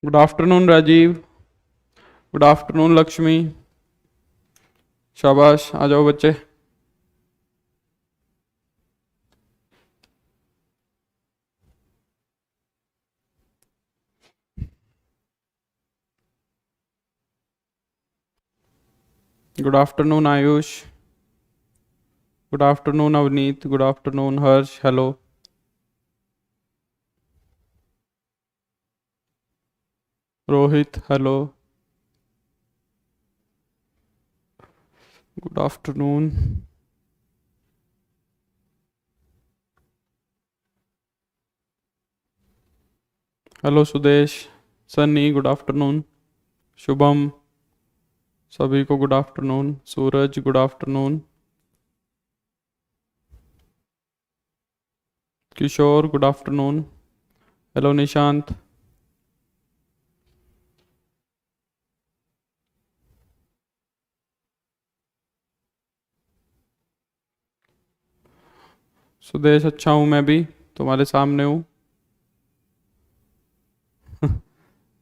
Good afternoon Rajiv. Good afternoon Lakshmi. शाबाश, आ जाओ बच्चे। Good afternoon Ayush. Good afternoon Avneet. Good afternoon Harsh. Hello. Rohit hello. Good afternoon. Hello Sudesh. Sunny good afternoon. Shubham, सभी को good afternoon. Suraj good afternoon. Kishore good afternoon. Hello Nishant. Sudesh अच्छा हूँ, मैं भी तुम्हारे सामने हूँ।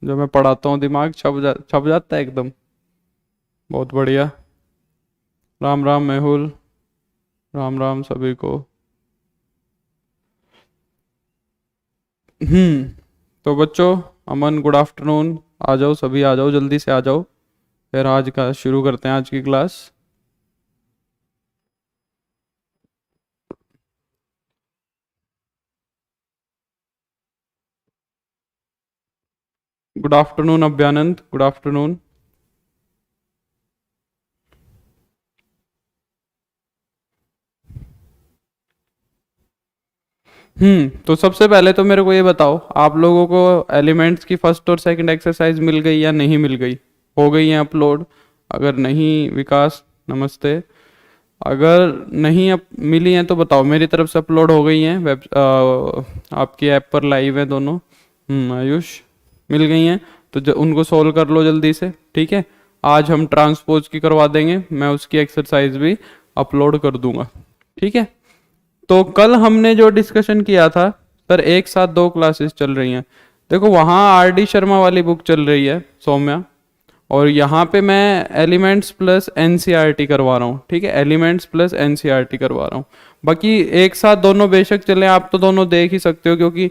जो मैं पढ़ाता हूँ दिमाग छप जाता है एकदम। बहुत बढ़िया। राम राम मेहुल। राम राम सभी को। तो बच्चों, अमन गुड आफ्टरनून। आ जाओ सभी, आ जाओ जल्दी से आ जाओ। फिर आज का शुरू करते हैं आज की class. Good afternoon Abhyanand. Good afternoon. तो सबसे पहले तो मेरे को ये बताओ, आप लोगों को एलिमेंट्स की फर्स्ट और सेकंड एक्सरसाइज मिल गई या नहीं मिल गई? हो गई है अपलोड? अगर नहीं, विकास नमस्ते। अगर नहीं अब मिली हैं तो बताओ, मेरी तरफ से अपलोड हो गई हैं वेब आपकी ऐप पर लाइव है दोनों। आयुष, मिल गई हैं तो उनको सोल्व कर लो जल्दी से, ठीक है। आज हम ट्रांसपोज की करवा देंगे, मैं उसकी एक्सरसाइज भी अपलोड कर दूंगा, ठीक है। तो कल हमने जो डिस्कशन किया था सर, एक साथ दो क्लासेस चल रही हैं। देखो वहाँ आर डी शर्मा वाली बुक चल रही है सौम्या, और यहाँ पे मैं एलिमेंट्स प्लस एनसीईआरटी करवा रहा हूँ, ठीक है। एलिमेंट्स प्लस एनसीईआरटी करवा रहा हूँ। बाकी एक साथ दोनों बेशक चले, आप तो दोनों देख ही सकते हो, क्योंकि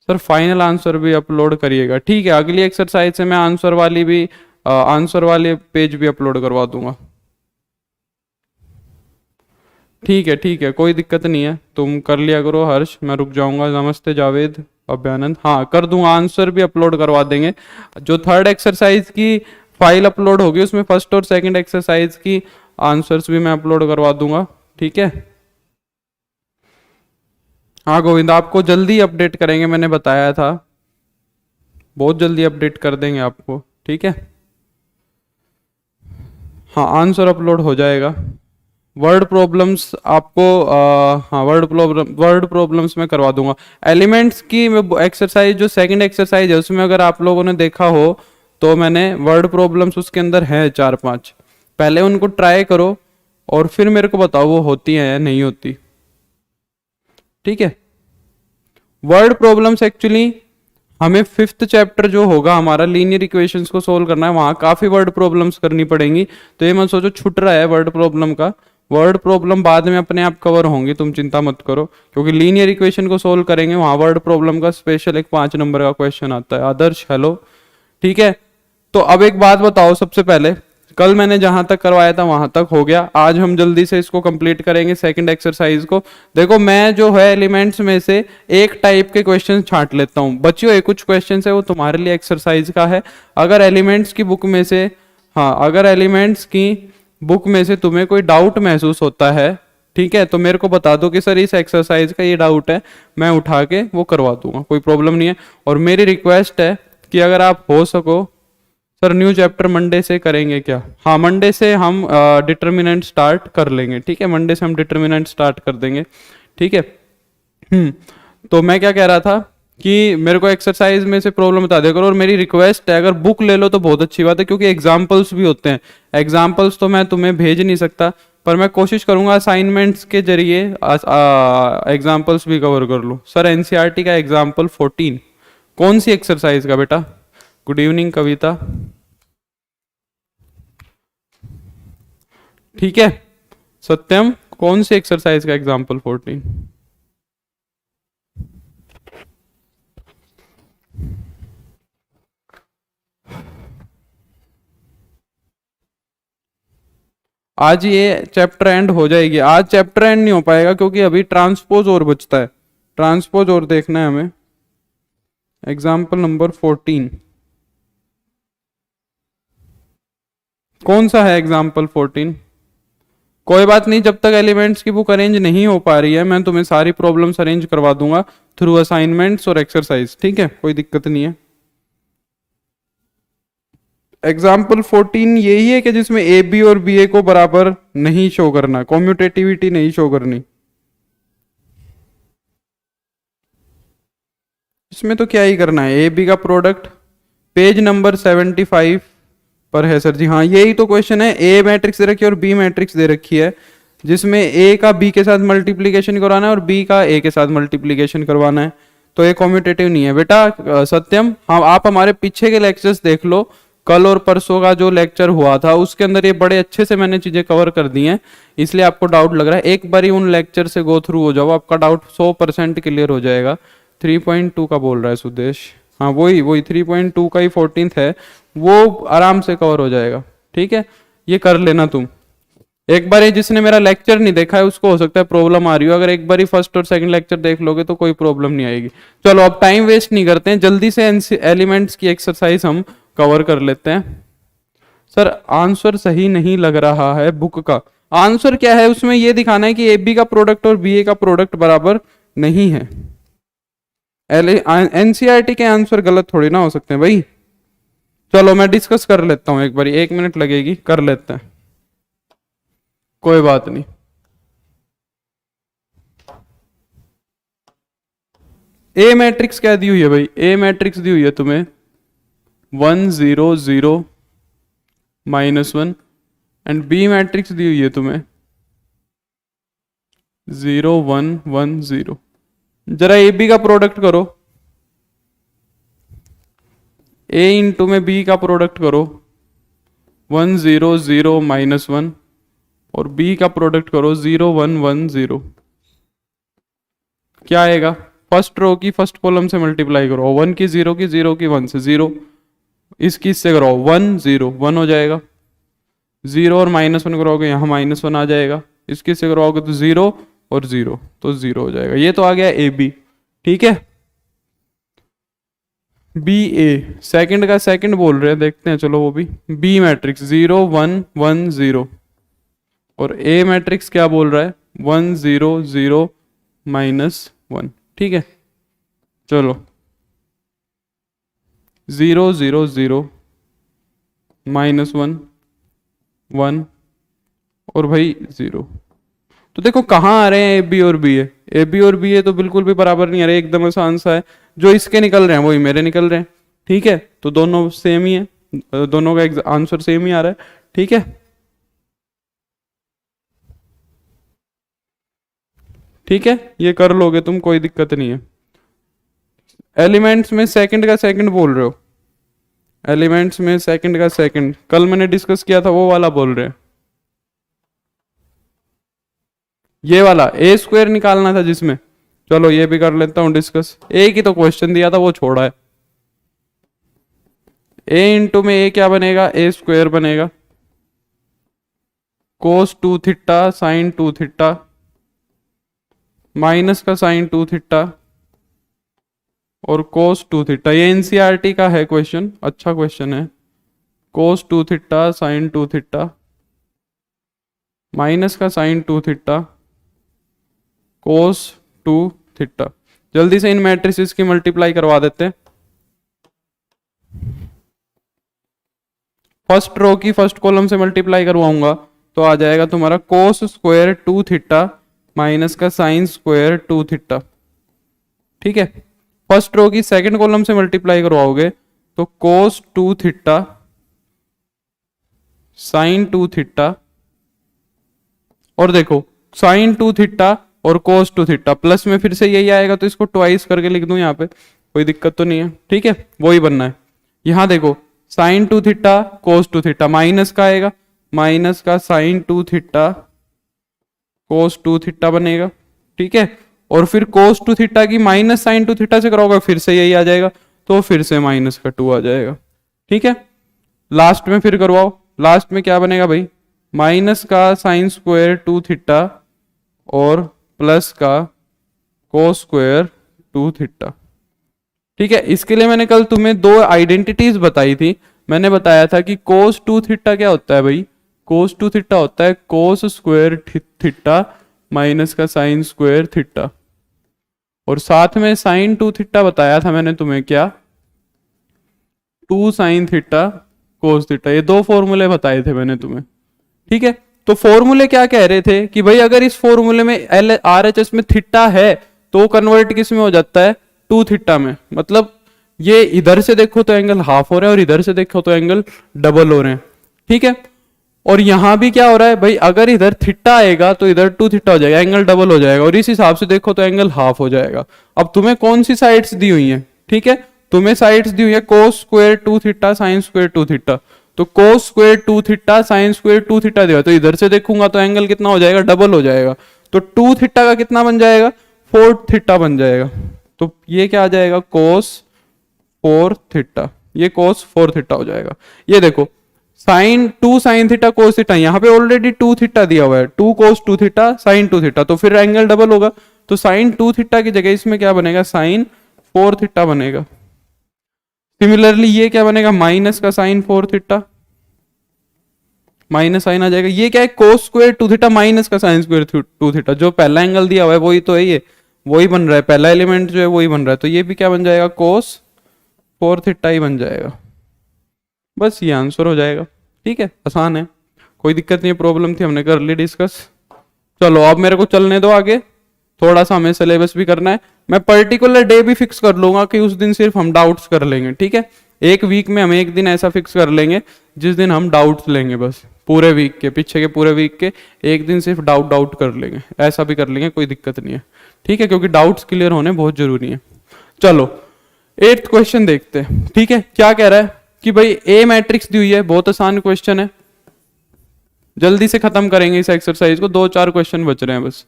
सर फाइनल आंसर भी अपलोड करिएगा, ठीक है। अगली एक्सरसाइज से मैं आंसर वाली भी आंसर वाले पेज भी अपलोड करवा दूंगा, ठीक है। ठीक है, कोई दिक्कत नहीं है, तुम कर लिया करो हर्ष, मैं रुक जाऊंगा। नमस्ते जावेद अभ्यानंद, हाँ कर दूंगा, आंसर भी अपलोड करवा देंगे। जो थर्ड एक्सरसाइज की फाइल अपलोड होगी उसमें फर्स्ट और सेकंड एक्सरसाइज की आंसर्स भी मैं अपलोड करवा दूंगा, ठीक है। हाँ गोविंद, आपको जल्दी अपडेट करेंगे, मैंने बताया था, बहुत जल्दी अपडेट कर देंगे आपको, ठीक है। हाँ आंसर अपलोड हो जाएगा। वर्ड प्रॉब्लम्स आपको हाँ वर्ड प्रॉब्लम्स मैं करवा दूंगा। एलिमेंट्स की एक्सरसाइज जो सेकंड एक्सरसाइज है उसमें अगर आप लोगों ने देखा हो तो मैंने वर्ड प्रॉब्लम्स उसके अंदर है 4-5, पहले उनको ट्राई करो और फिर मेरे को बताओ वो होती है या नहीं होती, ठीक है। वर्ड प्रॉब्लम्स एक्चुअली हमें फिफ्थ चैप्टर जो होगा हमारा लीनियर इक्वेशंस को सोल्व करना है, वहां काफी वर्ड प्रॉब्लम्स करनी पड़ेंगी। तो ये मत सोचो छूट रहा है वर्ड प्रॉब्लम का, वर्ड प्रॉब्लम बाद में अपने आप कवर होंगी, तुम चिंता मत करो। क्योंकि लीनियर इक्वेशन को सोल्व करेंगे वहां वर्ड प्रॉब्लम का स्पेशल एक 5 नंबर का क्वेश्चन आता है। आदर्श हेलो, ठीक है। तो अब एक बात बताओ, सबसे पहले कल मैंने जहां तक करवाया था वहां तक हो गया, आज हम जल्दी से इसको कंप्लीट करेंगे सेकंड एक्सरसाइज को। देखो मैं जो है एलिमेंट्स में से एक टाइप के क्वेश्चन छांट लेता हूं, बच्चों ये कुछ क्वेश्चन है वो तुम्हारे लिए एक्सरसाइज का है। अगर एलिमेंट्स की बुक में से, हाँ अगर एलिमेंट्स की बुक में से तुम्हें कोई डाउट महसूस होता है, ठीक है, तो मेरे को बता दो कि सर इस एक्सरसाइज का ये डाउट है, मैं उठा के वो करवा दूंगा, कोई प्रॉब्लम नहीं है। और मेरी रिक्वेस्ट है कि अगर आप हो सको, सर न्यू चैप्टर मंडे से करेंगे क्या? हाँ मंडे से हम डिटर्मिनेंट स्टार्ट कर लेंगे, ठीक है, मंडे से हम डिटर्मिनेंट स्टार्ट कर देंगे, ठीक है। तो मैं क्या कह रहा था कि मेरे को एक्सरसाइज में से प्रॉब्लम बता दिया करो, और मेरी रिक्वेस्ट है अगर बुक ले लो तो बहुत अच्छी बात है, क्योंकि एग्जाम्पल्स भी होते हैं। एग्जाम्पल्स तो मैं तुम्हें भेज नहीं सकता, पर मैं कोशिश करूंगा असाइनमेंट्स के जरिए एग्जाम्पल्स भी कवर कर लूँ। सर एनसीईआरटी का एग्जाम्पल 14 कौन सी एक्सरसाइज का बेटा? गुड इवनिंग कविता। ठीक है सत्यम, कौन सी एक्सरसाइज का एग्जाम्पल 14? आज ये चैप्टर एंड हो जाएगी। आज चैप्टर एंड नहीं हो पाएगा क्योंकि अभी ट्रांसपोज और बचता है, ट्रांसपोज और देखना है हमें। एग्जाम्पल नंबर 14 कौन सा है? एग्जाम्पल 14 कोई बात नहीं, जब तक एलिमेंट्स की बुक अरेंज नहीं हो पा रही है मैं तुम्हें सारी प्रॉब्लम्स अरेंज करवा दूंगा थ्रू असाइनमेंट्स और एक्सरसाइज। ठीक है, कोई दिक्कत नहीं है। एग्जाम्पल 14 यही है कि जिसमें ए बी और बी ए को बराबर नहीं शो करना, कॉम्यूटेटिविटी नहीं शो करनी। इसमें तो क्या ही करना है, ए बी का प्रोडक्ट पेज नंबर 75 पर है सर जी। हाँ यही तो क्वेश्चन है, ए मैट्रिक्स दे रखी है और बी मैट्रिक्स दे रखी है जिसमें ए का बी के साथ मल्टीप्लीकेशन करवाना है और बी का ए के साथ मल्टीप्लीकेशन करवाना है, तो ये कॉम्यूटेटिव नहीं है बेटा। सत्यम हाँ, आप हमारे पीछे के लेक्चर्स देख लो, कल और परसों का जो लेक्चर हुआ था उसके अंदर ये बड़े अच्छे से मैंने चीजें कवर कर दी हैं, इसलिए आपको डाउट लग रहा है। एक बार ही उन लेक्चर से गो थ्रू हो जाओ, आपका डाउट 100% क्लियर हो जाएगा। 3.2 का बोल रहा है सुदेश, हाँ वही वही 3.2 का ही 14th है, वो आराम से कवर हो जाएगा। ठीक है, ये कर लेना तुम। एक बार जिसने मेरा लेक्चर नहीं देखा है उसको हो सकता है प्रॉब्लम आ रही हो, अगर एक बार ही फर्स्ट और सेकंड लेक्चर देख लोगे तो कोई प्रॉब्लम नहीं आएगी। चलो अब टाइम वेस्ट नहीं करते हैं, जल्दी से एलिमेंट्स की एक्सरसाइज हम कवर कर लेते हैं। सर आंसर सही नहीं लग रहा है बुक का। आंसर क्या है उसमें, ये दिखाना है कि ए बी का प्रोडक्ट और बी ए का प्रोडक्ट बराबर नहीं है। एनसीईआरटी के आंसर गलत थोड़ी ना हो सकते हैं भाई। चलो मैं डिस्कस कर लेता हूं एक बार, 1 मिनट लगेगी, कर लेते हैं, कोई बात नहीं। ए मैट्रिक्स क्या दी हुई है भाई? ए मैट्रिक्स दी हुई है तुम्हें 1 0 0 -1 एंड बी मैट्रिक्स दी हुई है तुम्हें 0 1 1 0। जरा ए बी का प्रोडक्ट करो, ए इंटू में बी का प्रोडक्ट करो 1 0 0 -1 और बी का प्रोडक्ट करो 0 1 1 0। क्या आएगा? फर्स्ट रो की फर्स्ट कॉलम से मल्टीप्लाई करो, 1 की 0 की 0 की 1 से 0, इसकी इससे करो 1 0 1 हो जाएगा, 0 और -1 करोगे यहाँ -1 आ जाएगा, इसकी से करोगे तो 0 और 0 तो 0 हो जाएगा। ये तो आ गया ए बी। ठीक है, बी ए सेकंड का सेकंड बोल रहे हैं, देखते हैं चलो वो भी। बी मैट्रिक्स 0 1 1 0 और ए मैट्रिक्स क्या बोल रहा है 1 0 0 -1। ठीक है, चलो 0 0 0 -1 1 और भाई 0। तो देखो कहाँ आ रहे हैं ए बी और बी ए, ए बी और बी ए तो बिल्कुल भी बराबर नहीं आ रहे, एकदम आसान सा है। जो इसके निकल रहे हैं वही मेरे निकल रहे हैं। ठीक है, तो दोनों सेम ही है, दोनों का आंसर सेम ही आ रहा है। ठीक है, ठीक है, ये कर लोगे तुम, कोई दिक्कत नहीं है। एलिमेंट्स में सेकंड का सेकंड बोल रहे हो, एलिमेंट्स में सेकंड का सेकंड कल मैंने डिस्कस किया था वो वाला बोल रहे हैं, ये वाला ए स्क्वायर निकालना था जिसमें। चलो ये भी कर लेता हूं डिस्कस, ए की तो क्वेश्चन दिया था वो छोड़ा है। ए इंटू में ए क्या बनेगा, ए स्क्वायर बनेगा कोस 2 थीटा साइन 2 थीटा माइनस का साइन 2 थीटा और कोस 2 थीटा। ये एनसीईआरटी का है क्वेश्चन, अच्छा क्वेश्चन है। कोस 2 थीटा साइन 2 थीटा माइनस का साइन 2 थीटा कोस 2 थीटा। जल्दी से इन मैट्रिसेस की मल्टीप्लाई करवा देते हैं। फर्स्ट रो की फर्स्ट कॉलम से मल्टीप्लाई करवाऊंगा तो आ जाएगा तुम्हारा कोस स्क्वायर 2 थीटा माइनस का साइन स्क्वायर 2 थीटा। ठीक है, फर्स्ट रो की सेकंड कॉलम से मल्टीप्लाई करवाओगे तो कोस 2 थीटा साइन 2 थीटा और देखो साइन 2 थीटा और कोस 2 थीटा प्लस में फिर से यही आएगा तो इसको ट्वाइस करके लिख दूं यहाँ पे, कोई दिक्कत तो नहीं है, ठीक है, वही बनना है। यहाँ देखो sine 2 theta cos 2 theta, minus का आएगा, माइनस का साइन 2 थीटा कोस 2 थीटा बनेगा, ठीक है। और फिर कोस 2 थीटा की माइनस साइन 2 थीटा से कराओगे फिर से यही आ जाएगा, तो फिर से माइनस का 2 आ जाएगा, ठीक है। लास्ट में फिर करवाओ, लास्ट में क्या बनेगा भाई, माइनस का साइन स्क्वायर 2 थीटा और प्लस का कोस स्क्वायर 2 थीटा, ठीक है। इसके लिए मैंने कल तुम्हें दो आइडेंटिटीज बताई थी। मैंने बताया था कि कोस 2 थीटा क्या होता है भाई, कोस 2 थीटा होता है कोस स्क्वायर थीटा माइनस का साइन स्क्वायर थीटा, और साथ में साइन 2 थीटा बताया था मैंने तुम्हें क्या, 2 साइन थीटा कोस थीटा। ये दो फॉर्मूले बताए थे मैंने तुम्हें, ठीक है। तो फॉर्मूले क्या कह रहे थे कि भाई अगर इस फॉर्मूले में एल आर एच एस में थीटा है तो कन्वर्ट किस में हो जाता है, 2 थीटा में। मतलब ये इधर से देखो तो एंगल हाफ हो रहे हैं और इधर से देखो तो एंगल डबल हो रहे हैं, ठीक है। और यहां भी क्या हो रहा है भाई, अगर इधर थीटा आएगा तो इधर 2 थीटा हो जाएगा, एंगल डबल हो जाएगा, और इस हिसाब से देखो तो एंगल हाफ हो जाएगा। अब तुम्हें कौन सी साइड्स दी हुई है, ठीक है, तुम्हें साइड्स दी हुई है cos square 2 theta sine square 2 theta. तो cos square 2 theta sine square 2 theta दिया, तो इधर से देखूंगा तो एंगल कितना हो जाएगा, डबल हो जाएगा। तो 2 थीटा का कितना बन जाएगा, 4 थीटा बन जाएगा। तो ये क्या आ जाएगा, कोस 4 थीटा, ये कोस 4 थीटा हो जाएगा। ये देखो sine 2 sine theta cos theta, यहाँ पे ऑलरेडी 2 थीटा दिया हुआ है, 2 कोस 2 थीटा साइन 2 थीटा, तो फिर एंगल डबल होगा। तो साइन 2 थीटा की जगह इसमें क्या बनेगा, साइन 4 थीटा बनेगा। सिमिलरली ये क्या बनेगा, माइनस का साइन 4 थीटा, माइनस साइन आ जाएगा। ये क्या है, कोस स्क्वायर 2 थीटा माइनस का साइन स्क्वायर 2 थीटा, जो पहला एंगल दिया हुआ है वही तो है, ये वही बन रहा है, पहला एलिमेंट जो है वही बन रहा है। तो ये भी क्या बन जाएगा, कोस 4 थीटा ही बन जाएगा। बस ये आंसर हो जाएगा, ठीक है, आसान है, कोई दिक्कत नहीं है। प्रॉब्लम थी हमने कर ली डिस्कस। चलो अब मेरे को चलने दो आगे, थोड़ा सा हमें सिलेबस भी करना है। मैं पर्टिकुलर डे भी फिक्स कर लूंगा कि उस दिन सिर्फ हम डाउट्स कर लेंगे, ठीक है। एक वीक में हम एक दिन ऐसा फिक्स कर लेंगे जिस दिन हम डाउट्स लेंगे, बस पूरे वीक के, पीछे के पूरे वीक के एक दिन सिर्फ डाउट कर लेंगे, ऐसा भी कर लेंगे, कोई दिक्कत नहीं है, ठीक है, क्योंकि डाउट्स क्लियर होने बहुत जरूरी है। चलो 8th क्वेश्चन देखते हैं, ठीक है। क्या कह रहा है कि भाई ए मैट्रिक्स दी हुई है, बहुत आसान क्वेश्चन है, जल्दी से खत्म करेंगे इस एक्सरसाइज को, 2-4 क्वेश्चन बच रहे हैं बस,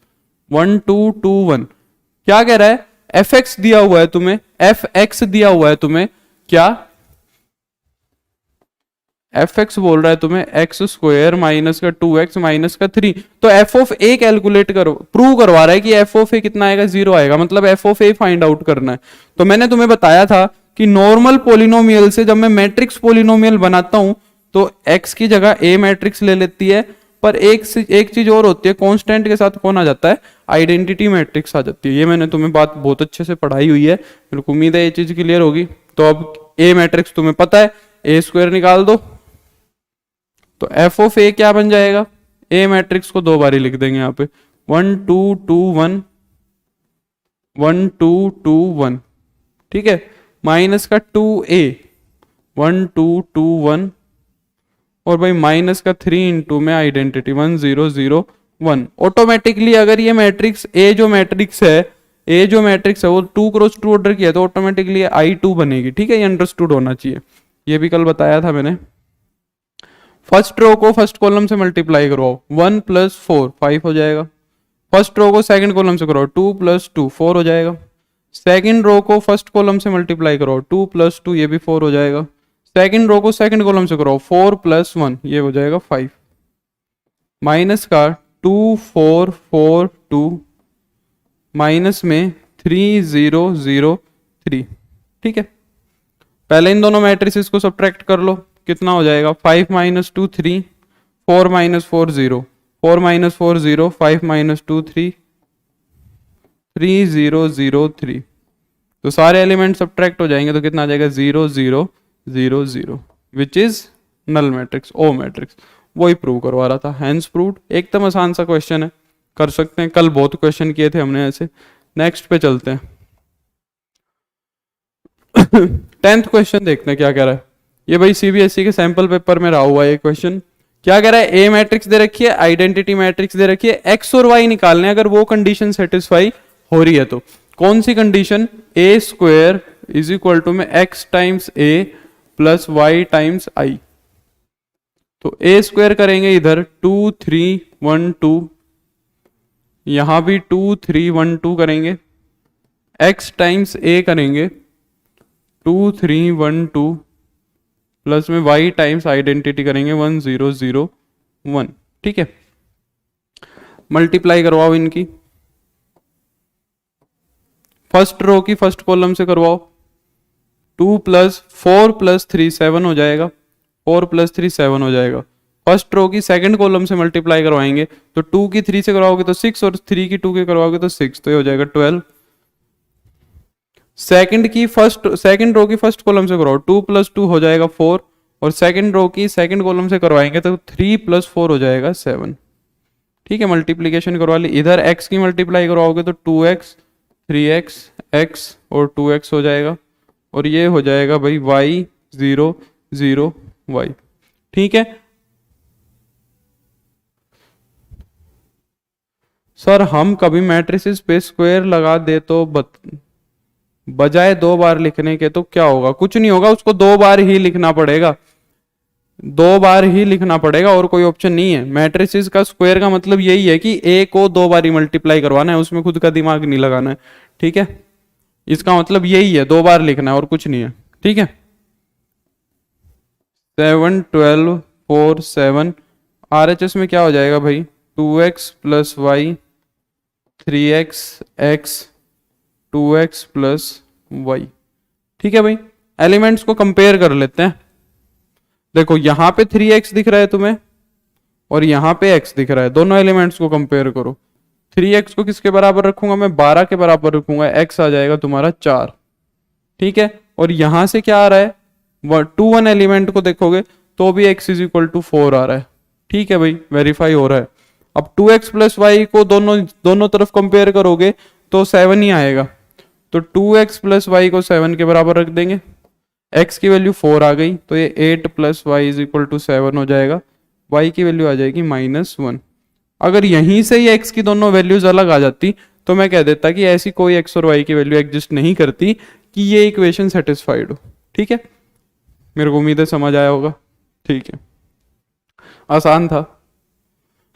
1 2 2 1। क्या कह रहा है, एफ एक्स दिया हुआ है तुम्हें, एफ एक्स दिया हुआ है तुम्हें, क्या एफ एक्स बोल रहा है तुम्हें एक्स स्क्वायर माइनस का 2x माइनस का 3। तो एफ ऑफ ए कैलकुलेट करो, प्रूव करवा रहा है कि एफ ऑफ ए कितना आएगा, 0 आएगा, मतलब F of A find out करना है। तो मैंने तुम्हें बताया था कि नॉर्मल पोलिनोमियल से जब मैं मैट्रिक्स पोलिनोमियल बनाता हूं तो x की जगह a मैट्रिक्स ले लेती है, पर एक चीज और होती है, कांस्टेंट के साथ कौन आ जाता है, आइडेंटिटी मैट्रिक्स आ जाती है। ये मैंने तुम्हें बात बहुत अच्छे से पढ़ाई हुई है, मेरे को उम्मीद है ये चीज क्लियर होगी। तो अब a मैट्रिक्स तुम्हें पता है, a स्क्वायर निकाल दो, तो एफ ऑफ ए क्या बन जाएगा, ए मैट्रिक्स को 2 बारी लिख देंगे यहाँ पे, 1 2 2 1 1 2 2 1, ठीक है, माइनस का 2a 1 2 2 1, और भाई माइनस का 3 इंटू में आइडेंटिटी 1 0 0 1। ऑटोमेटिकली अगर ये मैट्रिक्स ए जो मैट्रिक्स है वो 2 क्रॉस 2 ऑर्डर किया तो ऑटोमेटिकली I2 बनेगी, ठीक है, ये अंडरस्टूड होना चाहिए, ये भी कल बताया था मैंने। फर्स्ट रो को फर्स्ट कॉलम से मल्टीप्लाई करवाओ, 1 + 4 5 हो जाएगा। फर्स्ट रो को सेकंड कॉलम से कराओ, 2 + 2 4 हो जाएगा। सेकंड रो को फर्स्ट कॉलम से मल्टीप्लाई कराओ, 2 + 2 ये भी 4 हो जाएगा। सेकंड रो को सेकंड कॉलम से कराओ, 4 + 1 ये हो जाएगा 5। माइनस का 2 4 4 2 माइनस में 3 0 0 3, ठीक है। पहले इन दोनों मैट्रिसेस को सब्ट्रैक्ट कर लो, कितना हो जाएगा, 5 - 2 3 4 - 4 0 4 - 4 0 5 - 2 3 3 0 0 3। तो सारे एलिमेंट सब्ट्रैक्ट हो जाएंगे तो कितना आ जाएगा, 0 0 0 0 which is null matrix, O matrix. वही प्रूव करवा रहा था, हैंस प्रूव्ड। एकदम आसान सा क्वेश्चन है, कर सकते हैं, कल बहुत क्वेश्चन किए थे हमने ऐसे। नेक्स्ट पे चलते हैं 10th क्वेश्चन देखते हैं क्या कह रहा है। ये भाई सीबीएसई के सैंपल पेपर में रहा हुआ है ये क्वेश्चन। क्या कह रहा है, ए मैट्रिक्स दे रखी है, आइडेंटिटी मैट्रिक्स दे रखी है, एक्स और वाई निकालने, अगर वो कंडीशन सेटिस्फाई हो रही है तो। कौन सी condition, A square is equal to में x times a plus y times i। तो a स्क्वायर करेंगे इधर 2 3 1 2, यहां भी 2 3 1 2 करेंगे, x टाइम्स a करेंगे 2 3 1 2 प्लस में y टाइम्स आइडेंटिटी करेंगे 1 0 0 1। ठीक है, मल्टीप्लाई करवाओ इनकी, फर्स्ट रो की फर्स्ट कॉलम से करवाओ, 2 प्लस 4 प्लस 3 7 हो जाएगा, 4 प्लस 3 7 हो जाएगा। फर्स्ट रो की सेकंड कॉलम से मल्टीप्लाई करवाएंगे तो 2 की 3 से करवाओगे तो 6 और 3 की 2 के करवाओगे तो 6, तो ये हो जाएगा 12। सेकंड रो की फर्स्ट कॉलम से करवाओ, 2 प्लस 2 हो जाएगा 4, और सेकंड रो की सेकंड कॉलम से करवाएंगे तो 3 प्लस 4 हो जाएगा 7। ठीक है, मल्टीप्लीकेशन करवा ली, इधर x की मल्टीप्लाई करवाओगे तो 2x 3x x और 2x हो जाएगा, और ये हो जाएगा भाई y 0 0 y। ठीक है सर, हम कभी मैट्रिसेस पे स्क्वायर लगा दे तो बजाय 2 बार लिखने के तो क्या होगा? कुछ नहीं होगा, उसको 2 बार ही लिखना पड़ेगा, 2 बार ही लिखना पड़ेगा, और कोई ऑप्शन नहीं है। मैट्रिसेस का स्क्वायर का मतलब यही है कि a को 2 बार ही मल्टीप्लाई करवाना है, उसमें खुद का दिमाग नहीं लगाना है। ठीक है, इसका मतलब यही है, 2 बार लिखना है और कुछ नहीं है। ठीक है, 7 12 4 7 RHS में क्या हो जाएगा भाई? 2x plus Y 3x x 2x plus Y. ठीक है भाई, एलिमेंट्स को कंपेयर कर लेते हैं। देखो यहां पे 3x दिख रहा है तुम्हें और यहां पे x दिख रहा है, दोनों एलिमेंट्स को कंपेयर करो। 3x को किसके बराबर रखूंगा मैं? 12 के बराबर रखूंगा, x आ जाएगा तुम्हारा 4। ठीक है, और यहां से क्या आ रहा है? 2 1 एलिमेंट को देखोगे तो भी x इज इक्वल टू 4 आ रहा है। ठीक है भाई, वेरीफाई हो रहा है। अब 2x प्लस वाई को दोनों तरफ कंपेयर करोगे तो 7 ही आएगा, तो 2x प्लस वाई को 7 के बराबर रख देंगे, x की वैल्यू 4 आ गई, तो ये 8 plus Y is equal to 7 हो जाएगा, y की वैल्यू आ जाएगी -1। अगर यहीं से ही x की दोनों वैल्यूज अलग आ जाती तो मैं कह देता कि ऐसी कोई x और y की वैल्यू एग्जिस्ट नहीं करती कि ये इक्वेशन सेटिस्फाइड हो। ठीक है, मेरे को उम्मीद है समझ आया होगा। ठीक है, आसान था।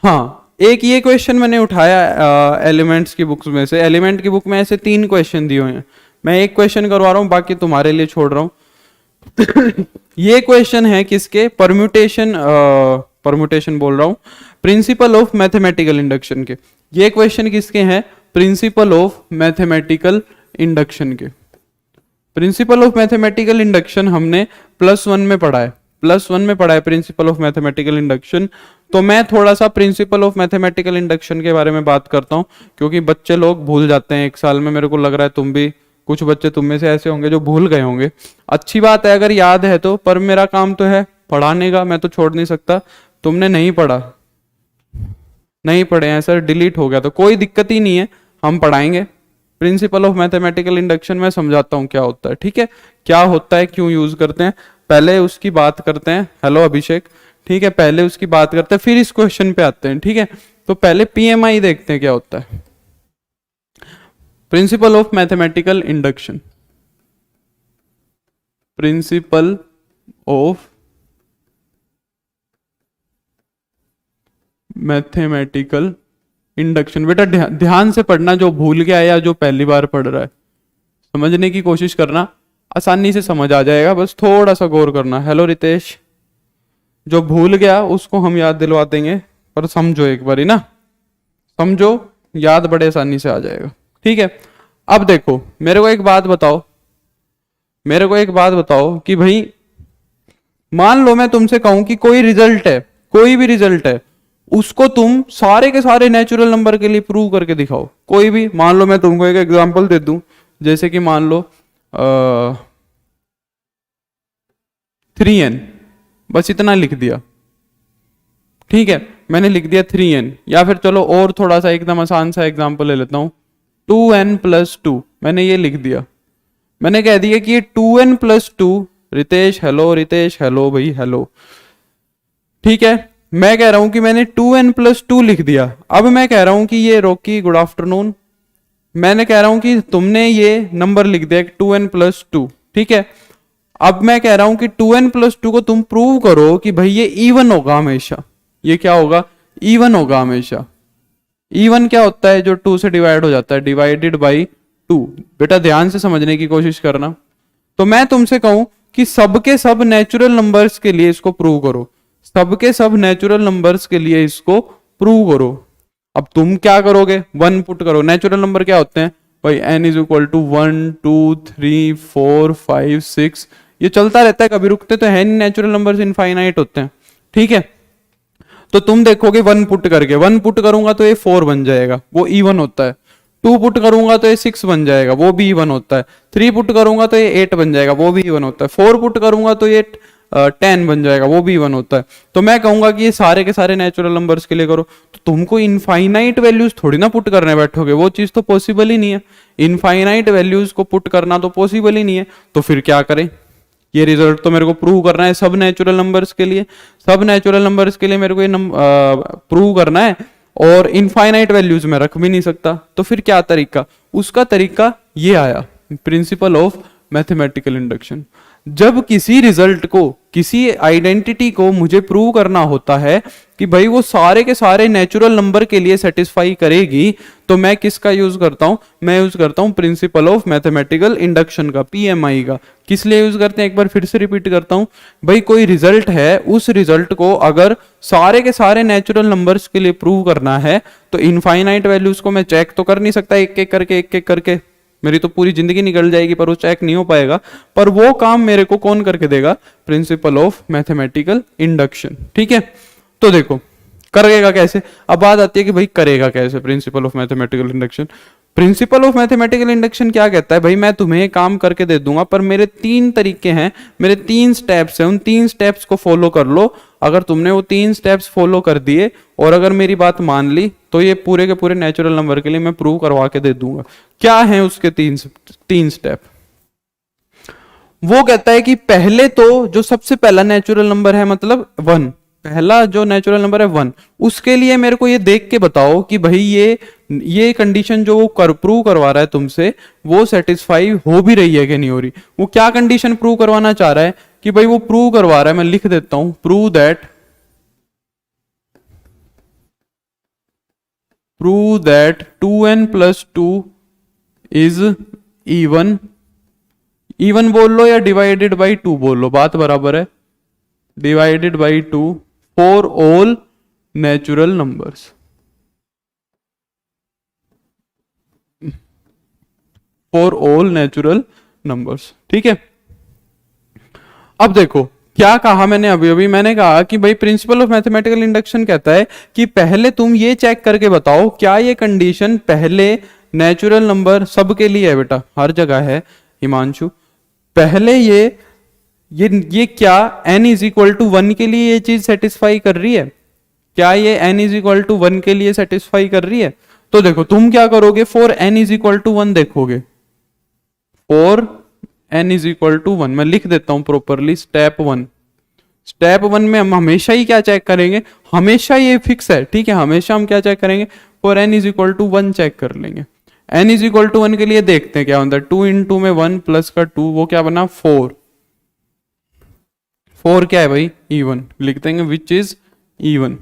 हाँ, एक ये क्वेश्चन मैंने उठाया एलिमेंट्स की बुक्स में से। एलिमेंट की बुक में ऐसे 3 क्वेश्चन दिए हुए हैं, मैं एक क्वेश्चन करवा रहा हूँ, बाकी तुम्हारे लिए छोड़ रहा हूँ। ये क्वेश्चन है किसके? परम्यूटेशन बोल रहा हूँ, प्रिंसिपल ऑफ मैथमेटिकल इंडक्शन के। ये क्वेश्चन किसके हैं? प्रिंसिपल ऑफ मैथमेटिकल इंडक्शन के। प्रिंसिपल ऑफ मैथमेटिकल इंडक्शन हमने +1 में पढ़ा है, +1 में पढ़ा है प्रिंसिपल ऑफ मैथमेटिकल इंडक्शन। तो मैं थोड़ा सा प्रिंसिपल ऑफ मैथमेटिकल इंडक्शन के बारे में बात करता हूँ, क्योंकि बच्चे लोग भूल जाते हैं 1 साल में। मेरे को लग रहा है तुम भी, कुछ बच्चे तुम में से ऐसे होंगे जो भूल गए होंगे। अच्छी बात है अगर याद है तो, पर मेरा काम तो है पढ़ाने का, मैं तो छोड़ नहीं सकता। तुमने नहीं पढ़ा, नहीं पढ़े हैं सर, डिलीट हो गया तो कोई दिक्कत ही नहीं है, हम पढ़ाएंगे। प्रिंसिपल ऑफ मैथमेटिकल इंडक्शन में समझाता हूँ क्या होता है। ठीक है, क्या होता है, क्यों यूज करते हैं, पहले उसकी बात करते हैं। हेलो अभिषेक, ठीक है, पहले उसकी बात करते हैं फिर इस क्वेश्चन पे आते हैं। ठीक है, तो पहले PMI देखते हैं क्या होता है, principle of mathematical induction. Principle of mathematical induction, बेटा ध्यान से पढ़ना, जो भूल गया या जो पहली बार पढ़ रहा है समझने की कोशिश करना, आसानी से समझ आ जाएगा, बस थोड़ा सा गौर करना। हेलो रितेश, जो भूल गया उसको हम याद दिलवा देंगे, पर समझो एक बारी ना, समझो, याद बड़े आसानी से आ जाएगा। ठीक है, अब देखो मेरे को एक बात बताओ कि भाई मान लो मैं तुमसे कहूं कि कोई रिजल्ट है, कोई भी रिजल्ट है, उसको तुम सारे के सारे नेचुरल नंबर के लिए प्रूव करके दिखाओ। कोई भी, मान लो मैं तुमको एक एग्जांपल दे दूं, जैसे कि मान लो 3n, बस इतना लिख दिया। ठीक है, मैंने लिख दिया 3n, या फिर चलो और थोड़ा सा एकदम आसान सा एग्जांपल ले लेता हूं, 2n + 2, मैंने ये लिख दिया। मैंने कह दिया कि ये 2n + 2, रितेश हेलो भाई हेलो। ठीक है, मैं कह रहा हूं कि मैंने 2n + 2 लिख दिया। अब मैं कह रहा हूं कि ये रॉकी गुड आफ्टरनून, मैंने कह रहा हूं कि तुमने ये नंबर लिख दिया 2n+2, ठीक है। अब मैं कह रहा हूं कि 2n+2 को तुम प्रूव करो कि भाई ये इवन होगा हमेशा। ये क्या होगा? इवन होगा हमेशा। इवन क्या होता है? जो 2 से डिवाइड हो जाता है, डिवाइडेड बाई 2। बेटा ध्यान से समझने की कोशिश करना। तो मैं तुमसे कहूं कि सबके सब नेचुरल नंबर्स के लिए इसको प्रूव करो, सबके सब नेचुरल नंबर्स के लिए इसको प्रूव करो। अब तुम क्या करोगे? 1 पुट करो। नेचुरल नंबर क्या होते हैं भाई? n इज इक्वल टू 1 2 3 4 5 6, ये चलता रहता है, कभी रुकते तो है नहीं। नेचुरल नंबर्स इनफाइनाइट होते हैं, ठीक है। तो तुम देखोगे 1 पुट करके, 1 पुट करूंगा तो ये 4 बन जाएगा, वो इवन होता है। 2 पुट करूंगा तो ये 6 बन जाएगा, वो भी इवन होता है। 3 पुट करूंगा तो ये 8 बन जाएगा, वो भी इवन होता है। 4 पुट करूंगा तो ये 10 बन जाएगा, वो भी इवन होता है। तो मैं कहूंगा कि ये सारे के सारे नेचुरल नंबर्स के लिए करो। तो तुमको इनफाइनाइट वैल्यूज थोड़ी ना पुट करने बैठोगे, वो चीज तो पॉसिबल ही नहीं है। इनफाइनाइट वैल्यूज को पुट करना तो पॉसिबल ही नहीं है। तो फिर क्या करें? ये रिजल्ट तो मेरे को प्रूव करना है सब नेचुरल नंबर्स के लिए, सब नेचुरल नंबर्स के लिए मेरे को ये प्रूव करना है, और इनफाइनाइट वैल्यूज में रख भी नहीं सकता। तो फिर क्या तरीका? उसका तरीका ये आया, प्रिंसिपल ऑफ मैथमेटिकल इंडक्शन। जब किसी रिजल्ट को, किसी आइडेंटिटी को मुझे प्रूव करना होता है कि भाई वो सारे के सारे नेचुरल नंबर के लिए सेटिस्फाई करेगी, तो मैं किसका यूज करता हूं? मैं यूज करता हूं प्रिंसिपल ऑफ मैथमेटिकल इंडक्शन का, पीएमआई का। किस लिए यूज करते हैं? एक बार फिर से रिपीट करता हूं। भाई कोई रिजल्ट है, उस रिजल्ट को अगर सारे के सारे नेचुरल नंबर्स के लिए प्रूव करना है, तो इनफाइनाइट वैल्यूज को मैं चेक तो कर नहीं सकता एक एक करके, मेरी तो पूरी जिंदगी निकल जाएगी, पर वो चेक नहीं हो पाएगा। पर वो काम मेरे को कौन करके देगा? प्रिंसिपल ऑफ मैथमेटिकल इंडक्शन, ठीक है। तो देखो करेगा कैसे। अब बात आती है कि भाई करेगा कैसे principle of mathematical induction. Principle of mathematical induction क्या कहता है? भाई मैं तुम्हें काम करके दे दूंगा, पर मेरे 3 तरीके हैं, मेरे 3 स्टेप्स हैं, उन 3 स्टेप्स को फॉलो कर लो। अगर तुमने वो 3 स्टेप्स फॉलो कर दिए और अगर मेरी बात मान ली, तो ये पूरे के पूरे नेचुरल नंबर के लिए मैं प्रूव करवा के दे दूंगा। क्या है उसके 3 स्टेप? वो कहता है कि पहले तो जो सबसे पहला नेचुरल नंबर है, मतलब 1, पहला जो नेचुरल नंबर है 1, उसके लिए मेरे को ये देख के बताओ कि भाई ये कंडीशन जो वो प्रूव करवा रहा है तुमसे, वो सेटिस्फाई हो भी रही है कि नहीं हो रही। वो क्या कंडीशन प्रूव करवाना चाह रहा है? कि भाई वो प्रूव करवा रहा है, मैं लिख देता हूं, prove that 2n+2 is even. Even बोल लो या डिवाइडेड बाई 2 बोल लो, बात बराबर है। Divided by 2 for all natural numbers, for all natural numbers, ठीक है। अब देखो क्या कहा मैंने अभी मैंने कहा कि भाई प्रिंसिपल ऑफ मैथमेटिकल इंडक्शन कहता है कि पहले तुम ये चेक करके बताओ क्या ये कंडीशन पहले नेचुरल नंबर सबके लिए है। बेटा हर जगह है हिमांशु। पहले ये क्या n इज इक्वल टू 1 के लिए ये चीज सेटिस्फाई कर रही है? क्या ये n इज इक्वल टू 1 के लिए सेटिस्फाई कर रही है? तो देखो तुम क्या करोगे, for n is equal to 1 देखोगे, for n is equal to 1 मैं लिख देता हूं प्रॉपरली। स्टेप 1 में हम हमेशा ही क्या चेक करेंगे? हमेशा ये फिक्स है, ठीक है। हमेशा हम क्या चेक करेंगे? For n is equal to 1 check कर लेंगे। n इज इक्वल टू 1 के लिए देखते हैं क्या होता है। 2 इंटू में 1 प्लस का 2, वो क्या बना? 4 क्या है भाई? इवन। लिख देंगे विच इज इवन।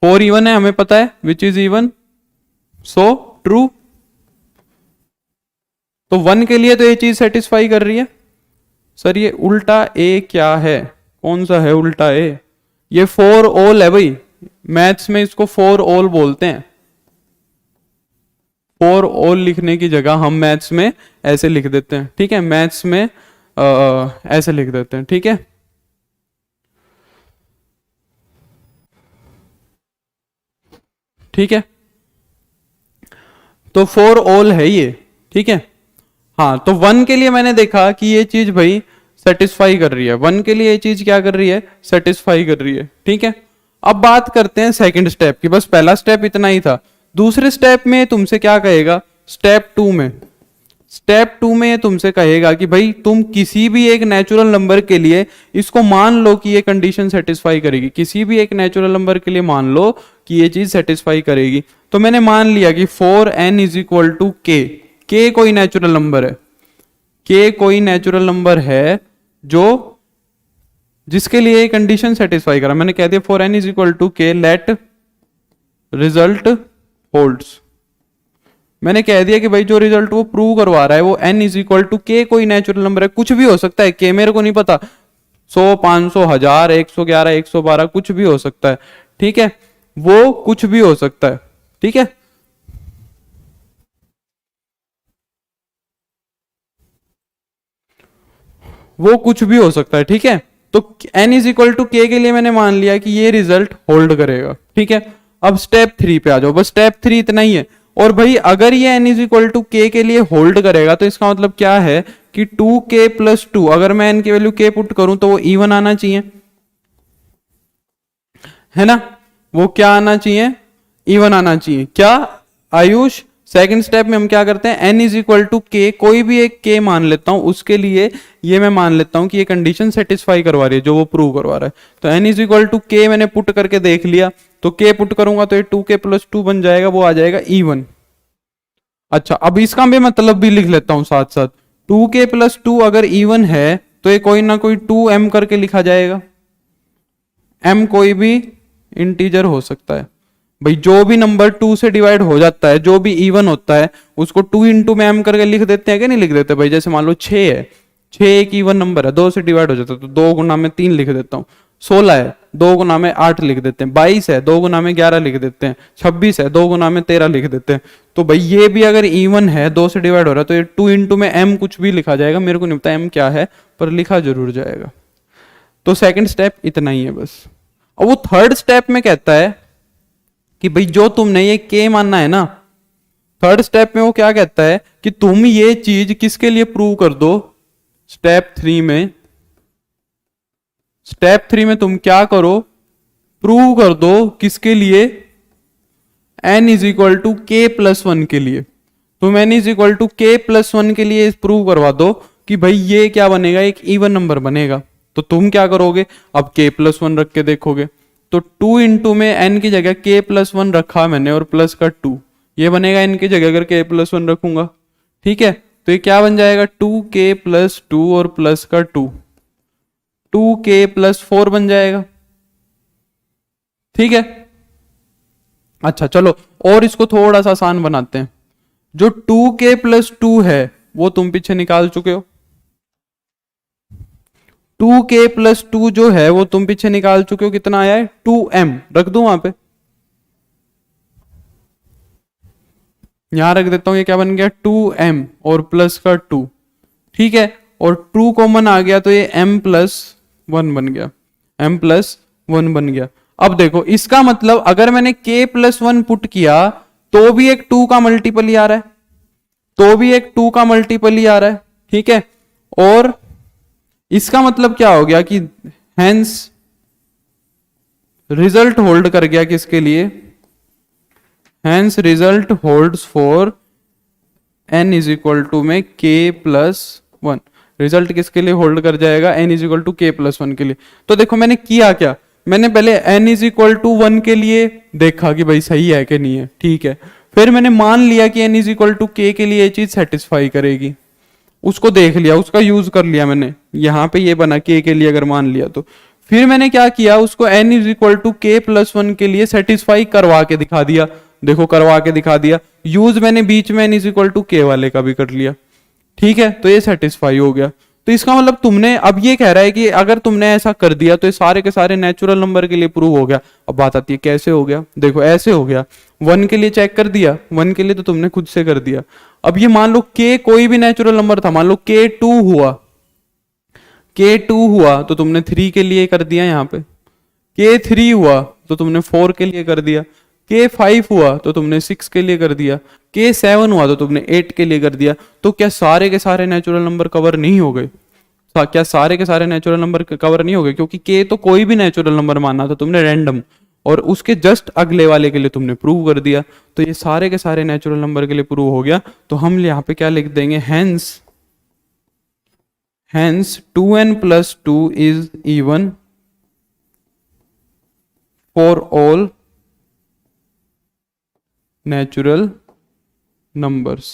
4 इवन है, हमें पता है, which is even, so true. तो 1 के लिए तो ये चीज सेटिस्फाई कर रही है। सर ये उल्टा ए क्या है? कौन सा है उल्टा ए? ये 4 ऑल है भाई, मैथ्स में इसको 4 ऑल बोलते हैं। 4 ऑल लिखने की जगह हम मैथ्स में ऐसे लिख देते हैं, ठीक है। मैथ्स में ऐसे लिख देते हैं, ठीक है। ठीक है, तो 4 ऑल है ये, ठीक है। हाँ, तो 1 के लिए मैंने देखा कि ये चीज भाई सेटिस्फाई कर रही है। 1 के लिए ये चीज क्या कर रही है? सेटिस्फाई कर रही है, ठीक है। अब बात करते हैं सेकंड स्टेप की। बस पहला स्टेप इतना ही था। दूसरे स्टेप में तुमसे क्या कहेगा? स्टेप 2 में ये तुमसे कहेगा कि भाई तुम किसी भी एक नेचुरल नंबर के लिए इसको मान लो कि ये कंडीशन सेटिस्फाई करेगी। किसी भी एक नेचुरल नंबर के लिए मान लो कि ये चीज सेटिस्फाई करेगी। तो मैंने मान लिया कि for N is equal to K कोई नेचुरल नंबर है, के कोई नेचुरल नंबर है जो जिसके लिए कंडीशन सेटिस्फाई करा। मैंने कह दिया for N is equal to K let result holds. मैंने कह दिया कि भाई जो रिजल्ट वो प्रूव करवा रहा है वो N is equal to K कोई नेचुरल नंबर है, कुछ भी हो सकता है, के मेरे को नहीं पता, 100, 500, 1000, 111, 112 कुछ भी हो सकता है, ठीक है, वो कुछ भी हो सकता है, ठीक है। वो कुछ भी हो सकता है, ठीक है। तो n इज इक्वल टू के लिए मैंने मान लिया कि ये रिजल्ट होल्ड करेगा, ठीक है। अब स्टेप 3 पे आ जाओ, बस स्टेप 3 इतना ही है। और भाई अगर ये n इज इक्वल टू के लिए होल्ड करेगा तो इसका मतलब क्या है कि 2k प्लस 2, अगर मैं n की वैल्यू k पुट करूं तो वो इवन आना चाहिए, है ना। वो क्या आना चाहिए, इवन आना चाहिए। क्या आयुष, सेकंड स्टेप में हम क्या करते हैं, n is equal to K, कोई भी एक k मान लेता हूं, उसके लिए ये मैं मान लेता हूं कि ये कंडीशन सेटिस्फाई करवा रही है जो वो प्रूव करवा रहा है। तो n is equal to K मैंने पुट करके देख लिया, तो k पुट करूंगा तो ये 2k प्लस 2 बन जाएगा, वो आ जाएगा इवन। अच्छा, अब इसका मैं मतलब भी लिख लेता हूं साथ साथ, 2k प्लस 2 अगर इवन है तो ये कोई ना कोई 2m करके लिखा जाएगा। m कोई भी इंटीजर हो सकता है भाई, जो भी नंबर 2 से डिवाइड हो जाता है, जो भी इवन होता है उसको 2 इंटू में m करके लिख देते हैं कि नहीं लिख देते भाई। जैसे मान लो 6 है, 6 एक इवन नंबर है, 2 से डिवाइड हो जाता है तो 2 गुना में 3 लिख देता हूँ। 16 है, 2 गुना में 8 लिख देते हैं। 22 है, 2 गुना में 11 लिख देते हैं। 26 है, 2 गुना में 13 लिख देते हैं। तो भाई ये भी अगर इवन है, 2 से डिवाइड हो रहा है, तो ये 2 इंटू में m कुछ भी लिखा जाएगा, मेरे को नहीं पता m क्या है पर लिखा जरूर जाएगा। तो सेकंड स्टेप इतना ही है बस। और वो थर्ड स्टेप में कहता है कि भाई जो तुमने ये के मानना है ना, थर्ड स्टेप में वो क्या कहता है कि तुम ये चीज किसके लिए प्रूव कर दो। स्टेप 3 में, स्टेप 3 में तुम क्या करो, प्रूव कर दो किसके लिए, n इज इक्वल टू के प्लस 1 के लिए। तुम n इज इक्वल टू के प्लस 1 के लिए प्रूव करवा दो कि भाई ये क्या बनेगा, एक इवन नंबर बनेगा। तो तुम क्या करोगे, अब k प्लस 1 रख के देखोगे, तो 2 इंटू में n की जगह k प्लस 1 रखा मैंने और प्लस का 2, ये बनेगा n की जगह अगर k प्लस 1 रखूंगा, ठीक है। तो ये क्या बन जाएगा, 2k प्लस 2 और प्लस का 2, 2k प्लस 4 बन जाएगा, ठीक है। अच्छा चलो और इसको थोड़ा सा आसान बनाते हैं। जो 2k प्लस 2 है वो तुम पीछे निकाल चुके हो, 2k प्लस 2 जो है वो तुम पीछे निकाल चुके हो, कितना आया है 2m, रख दूं वहां पे, यहां रख देता हूं, ये क्या बन गया 2m और प्लस का 2, ठीक है। और 2 कॉमन आ गया तो ये m प्लस 1 बन गया, m प्लस 1 बन गया। अब देखो इसका मतलब अगर मैंने k प्लस 1 पुट किया तो भी एक 2 का मल्टीपल ही आ रहा है, तो भी एक 2 का मल्टीपल ही आ रहा है, ठीक है। और इसका मतलब क्या हो गया कि हेंस रिजल्ट होल्ड कर गया किसके लिए, hence result holds for n is equal to में k प्लस 1। रिजल्ट किसके लिए होल्ड कर जाएगा, n is equal to k plus 1 के लिए। तो देखो मैंने किया क्या, मैंने पहले n इज इक्वल टू 1 के लिए देखा कि भाई सही है कि नहीं है, ठीक है। फिर मैंने मान लिया कि n is equal to k के लिए ये चीज सेटिस्फाई करेगी, उसको देख लिया, उसका यूज कर लिया मैंने, यहां पे ये बना k के लिए अगर मान लिया तो। फिर मैंने क्या किया, उसको n is equal to k plus 1 के लिए सेटिस्फाई करवा के दिखा दिया, देखो करवा के दिखा दिया, यूज मैंने बीच में n is equal to k वाले का भी कर लिया, ठीक है। तो ये सेटिस्फाई हो गया। तो इसका मतलब तुमने, अब ये कह रहा है कि अगर तुमने ऐसा कर दिया तो ये सारे के सारे नेचुरल नंबर के लिए प्रूव हो गया। अब बात आती है कैसे हो गया, देखो ऐसे हो गया, 1 के लिए चेक कर दिया, 1 के लिए तो तुमने खुद से कर दिया। अब ये मान लो k कोई भी नेचुरल नंबर था, मान लो k2 हुआ, k2 हुआ तो तुमने 3 के लिए कर दिया, यहाँ पे k3 हुआ तो तुमने 4 के लिए कर दिया, k5 हुआ तो तुमने 6 के लिए कर दिया, k7 हुआ तो तुमने 8 के लिए कर दिया। तो क्या सारे के सारे नेचुरल नंबर कवर नहीं हो गए, क्या सारे के सारे नेचुरल नंबर कवर नहीं हो गए, क्योंकि k तो कोई भी नेचुरल नंबर माना था तुमने रैंडम, और उसके जस्ट अगले वाले के लिए तुमने प्रूव कर दिया। तो ये सारे के सारे नेचुरल नंबर के लिए प्रूव हो गया। तो हम यहाँ पे क्या लिख देंगे, hence 2n plus 2 is even for all natural numbers.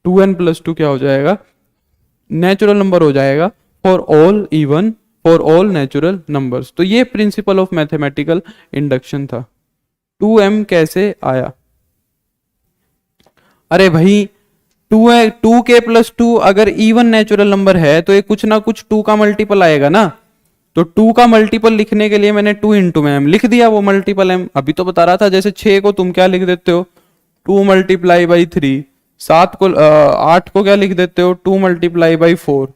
2n+2 क्या हो जाएगा, नेचुरल नंबर हो जाएगा for all even, for all natural numbers. तो ये प्रिंसिपल ऑफ मैथमेटिकल इंडक्शन था। 2m कैसे आया, अरे भाई 2k+2 अगर इवन नेचुरल नंबर है तो ये कुछ ना कुछ 2 का मल्टीपल आएगा ना। तो 2 का मल्टीपल लिखने के लिए मैंने 2 इंटू में m लिख दिया, वो मल्टीपल m अभी तो बता रहा था। जैसे 6 को तुम क्या लिख देते हो, 2 × 3, 8 को क्या लिख देते हो, 2 × 4,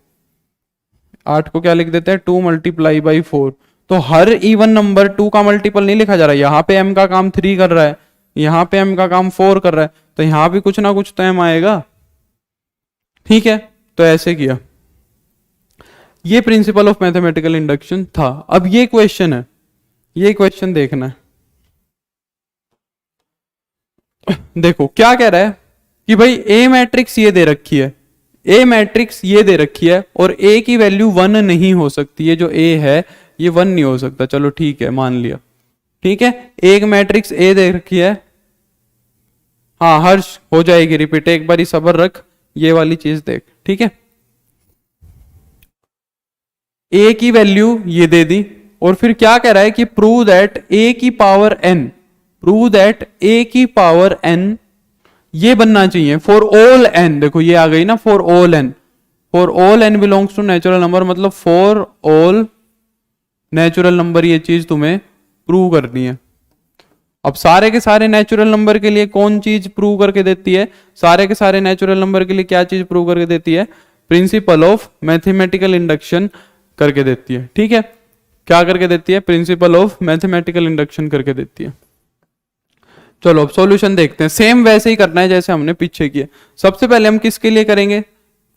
8 को क्या लिख देते हैं, 2 × 4। तो हर इवन नंबर 2 का मल्टीपल नहीं लिखा जा रहा है। यहाँ पे m का काम 3 कर रहा है, यहाँ पे m का काम 4 कर रहा है, तो यहाँ भी कुछ ना कुछ तो m आएगा। ठीक है, तो ऐसे किया, ये प्रिंसिपल ऑफ मैथमेटिकल इंडक्शन था। अब ये क्वेश्चन है, ये क्वेश्चन देखना है। देखो क्या कह रहा है कि भाई ए मैट्रिक्स ये दे रखी है, ए मैट्रिक्स ये दे रखी है और ए की वैल्यू 1 नहीं हो सकती है। जो ए है ये 1 नहीं हो सकता, चलो ठीक है मान लिया। ठीक है, एक मैट्रिक्स ए दे रखी है, हाँ हर्ष हो जाएगी रिपीट, एक बारी सब्र रख, ये वाली चीज देख। ठीक है, ए की वैल्यू ये दे दी और फिर क्या कह रहा है कि प्रूव दैट ए की पावर n, प्रूव दैट ए की पावर n ये बनना चाहिए फॉर ऑल n। देखो ये आ गई ना, for all n, for all n belongs to natural number, मतलब फॉर ऑल नेचुरल नंबर, ये चीज तुम्हें प्रूव करनी है। अब सारे के सारे नेचुरल नंबर के लिए कौन चीज प्रूव करके देती है, सारे के सारे नेचुरल नंबर के लिए क्या चीज प्रूव करके देती है, प्रिंसिपल ऑफ मैथमेटिकल इंडक्शन करके देती है। ठीक है, क्या करके देती है, प्रिंसिपल ऑफ मैथमेटिकल इंडक्शन करके देती है। चलो अब सॉल्यूशन देखते हैं, सेम वैसे ही करना है जैसे हमने पीछे किया। सबसे पहले हम किसके लिए करेंगे,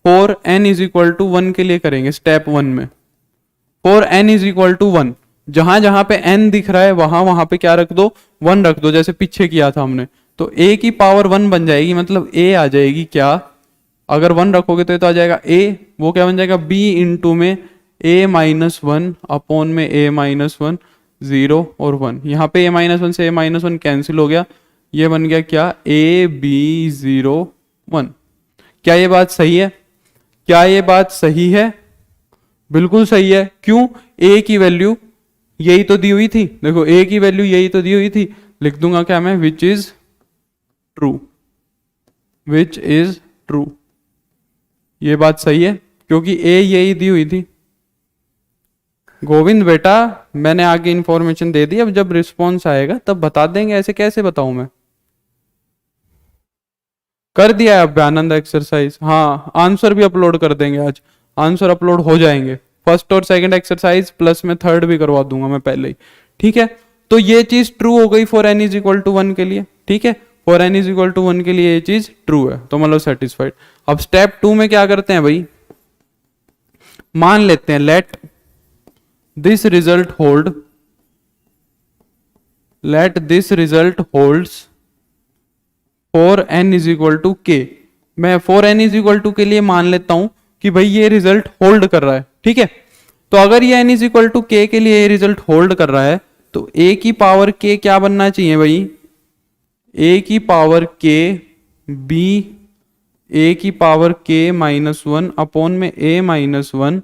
फॉर n = 1 के लिए करेंगे। स्टेप 1 में फॉर n = 1, जहां जहां पे n दिख रहा है वहां वहां पे क्या रख दो, 1 रख दो, जैसे पीछे किया था हमने। तो a की पावर 1 बन जाएगी, मतलब a आ जाएगी क्या, अगर 1 रखोगे तो ये तो आ जाएगा a, वो क्या बन जाएगा b इंटू में a-1 अपॉन में a-1, 0 और 1। यहाँ पे a-1 से a-1 कैंसिल हो गया, ये बन गया क्या, ab0 1। क्या ये बात सही है, क्या ये बात सही है, बिल्कुल सही है। क्यों, a की वैल्यू यही तो दी हुई थी, देखो a की वैल्यू यही तो दी हुई थी। लिख दूंगा क्या मैं, which is true, which is true. ये बात सही है क्योंकि a यही दी हुई थी। गोविंद बेटा मैंने आगे इंफॉर्मेशन दे दी, अब जब रिस्पॉन्स आएगा तब बता देंगे, ऐसे कैसे बताऊं मैं। कर दिया है अभ्यानंद एक्सरसाइज, हाँ आंसर भी अपलोड कर देंगे आज, आंसर अपलोड हो जाएंगे। फर्स्ट और सेकंड एक्सरसाइज प्लस में थर्ड भी करवा दूंगा मैं पहले ही। ठीक है, तो ये चीज ट्रू हो गई फॉर n = 1 के लिए। ठीक है, फॉर n = 1 के लिए ये चीज ट्रू है, तो मतलब सेटिस्फाइड। अब स्टेप 2 में क्या करते हैं भाई, मान लेते हैं late this result hold, let this result holds for n = k। मैं for n = के लिए मान लेता हूं कि भाई ये रिजल्ट होल्ड कर रहा है। ठीक है, तो अगर ये n = k के लिए ये रिजल्ट होल्ड कर रहा है तो a की पावर k क्या बनना चाहिए भाई, a की पावर k b a की पावर k-1 अपॉन में a-1,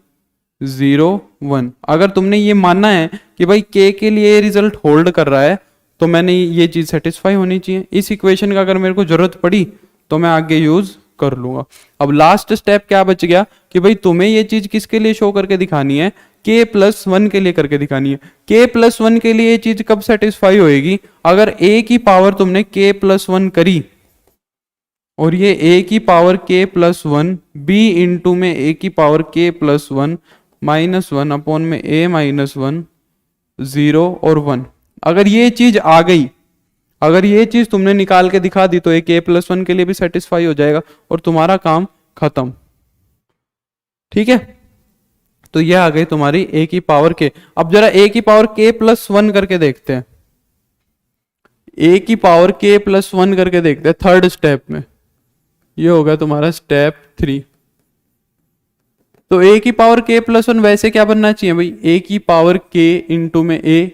0 1। अगर तुमने ये मानना है कि भाई k के लिए रिजल्ट होल्ड कर रहा है तो मैंने ये चीज सेटिस्फाई होनी चाहिए। इस इक्वेशन का अगर मेरे को जरूरत पड़ी तो मैं आगे यूज कर लूंगा। अब लास्ट स्टेप क्या बच गया कि भाई तुम्हें ये चीज किसके लिए शो करके दिखानी है, k+1 के लिए करके दिखानी है। k+1 के लिए ये चीज कब सेटिस्फाई होएगी, अगर a की पावर तुमने k+1 करी और ये a की पावर k+1 b इंटू में a की पावर k+1 -1 अपॉन में a-1, 0 और 1। अगर ये चीज आ गई, अगर ये चीज तुमने निकाल के दिखा दी तो एक k+1 के लिए भी सेटिस्फाई हो जाएगा और तुम्हारा काम खत्म। ठीक है, तो ये आ गई तुम्हारी a की पावर k। अब जरा a की पावर k+1 करके देखते हैं, a की पावर k+1 करके देखते हैं थर्ड स्टेप में। ये होगा तुम्हारा स्टेप 3। तो a की पावर k+1 वैसे क्या बनना चाहिए भाई, a की पावर k इंटू में a,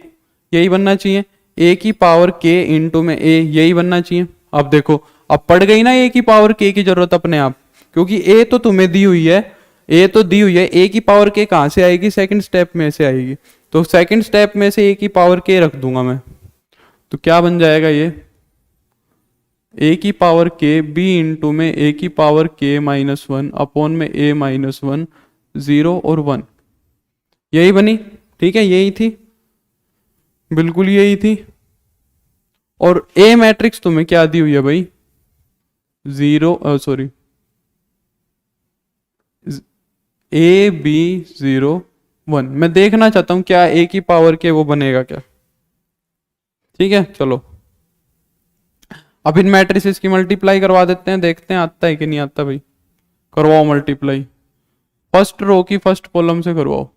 यही बनना चाहिए, ए की पावर के इंटू में ए, यही बनना चाहिए। अब देखो अब पड़ गई ना ए की पावर के की जरूरत अपने आप, क्योंकि ए तो तुम्हें दी हुई है, ए तो दी हुई है, ए की पावर के कहां से आएगी, सेकंड स्टेप में से आएगी, तो सेकंड स्टेप में से ए की पावर के रख दूंगा मैं, तो क्या बन जाएगा ये ए की पावर के बी इंटू में ए की पावर के माइनस वन अपॉन में ए माइनस वन, 0 और 1, यही बनी। ठीक है, यही थी, बिल्कुल यही थी। और ए मैट्रिक्स तुम्हें क्या दी हुई है भाई, 0 सॉरी ए बी 0 1, मैं देखना चाहता हूं क्या ए की पावर के वो बनेगा क्या। ठीक है, चलो अब इन मैट्रिसेस की मल्टीप्लाई करवा देते हैं, देखते हैं आता है कि नहीं आता भाई। करवाओ मल्टीप्लाई, फर्स्ट रो की फर्स्ट कॉलम से करवाओ,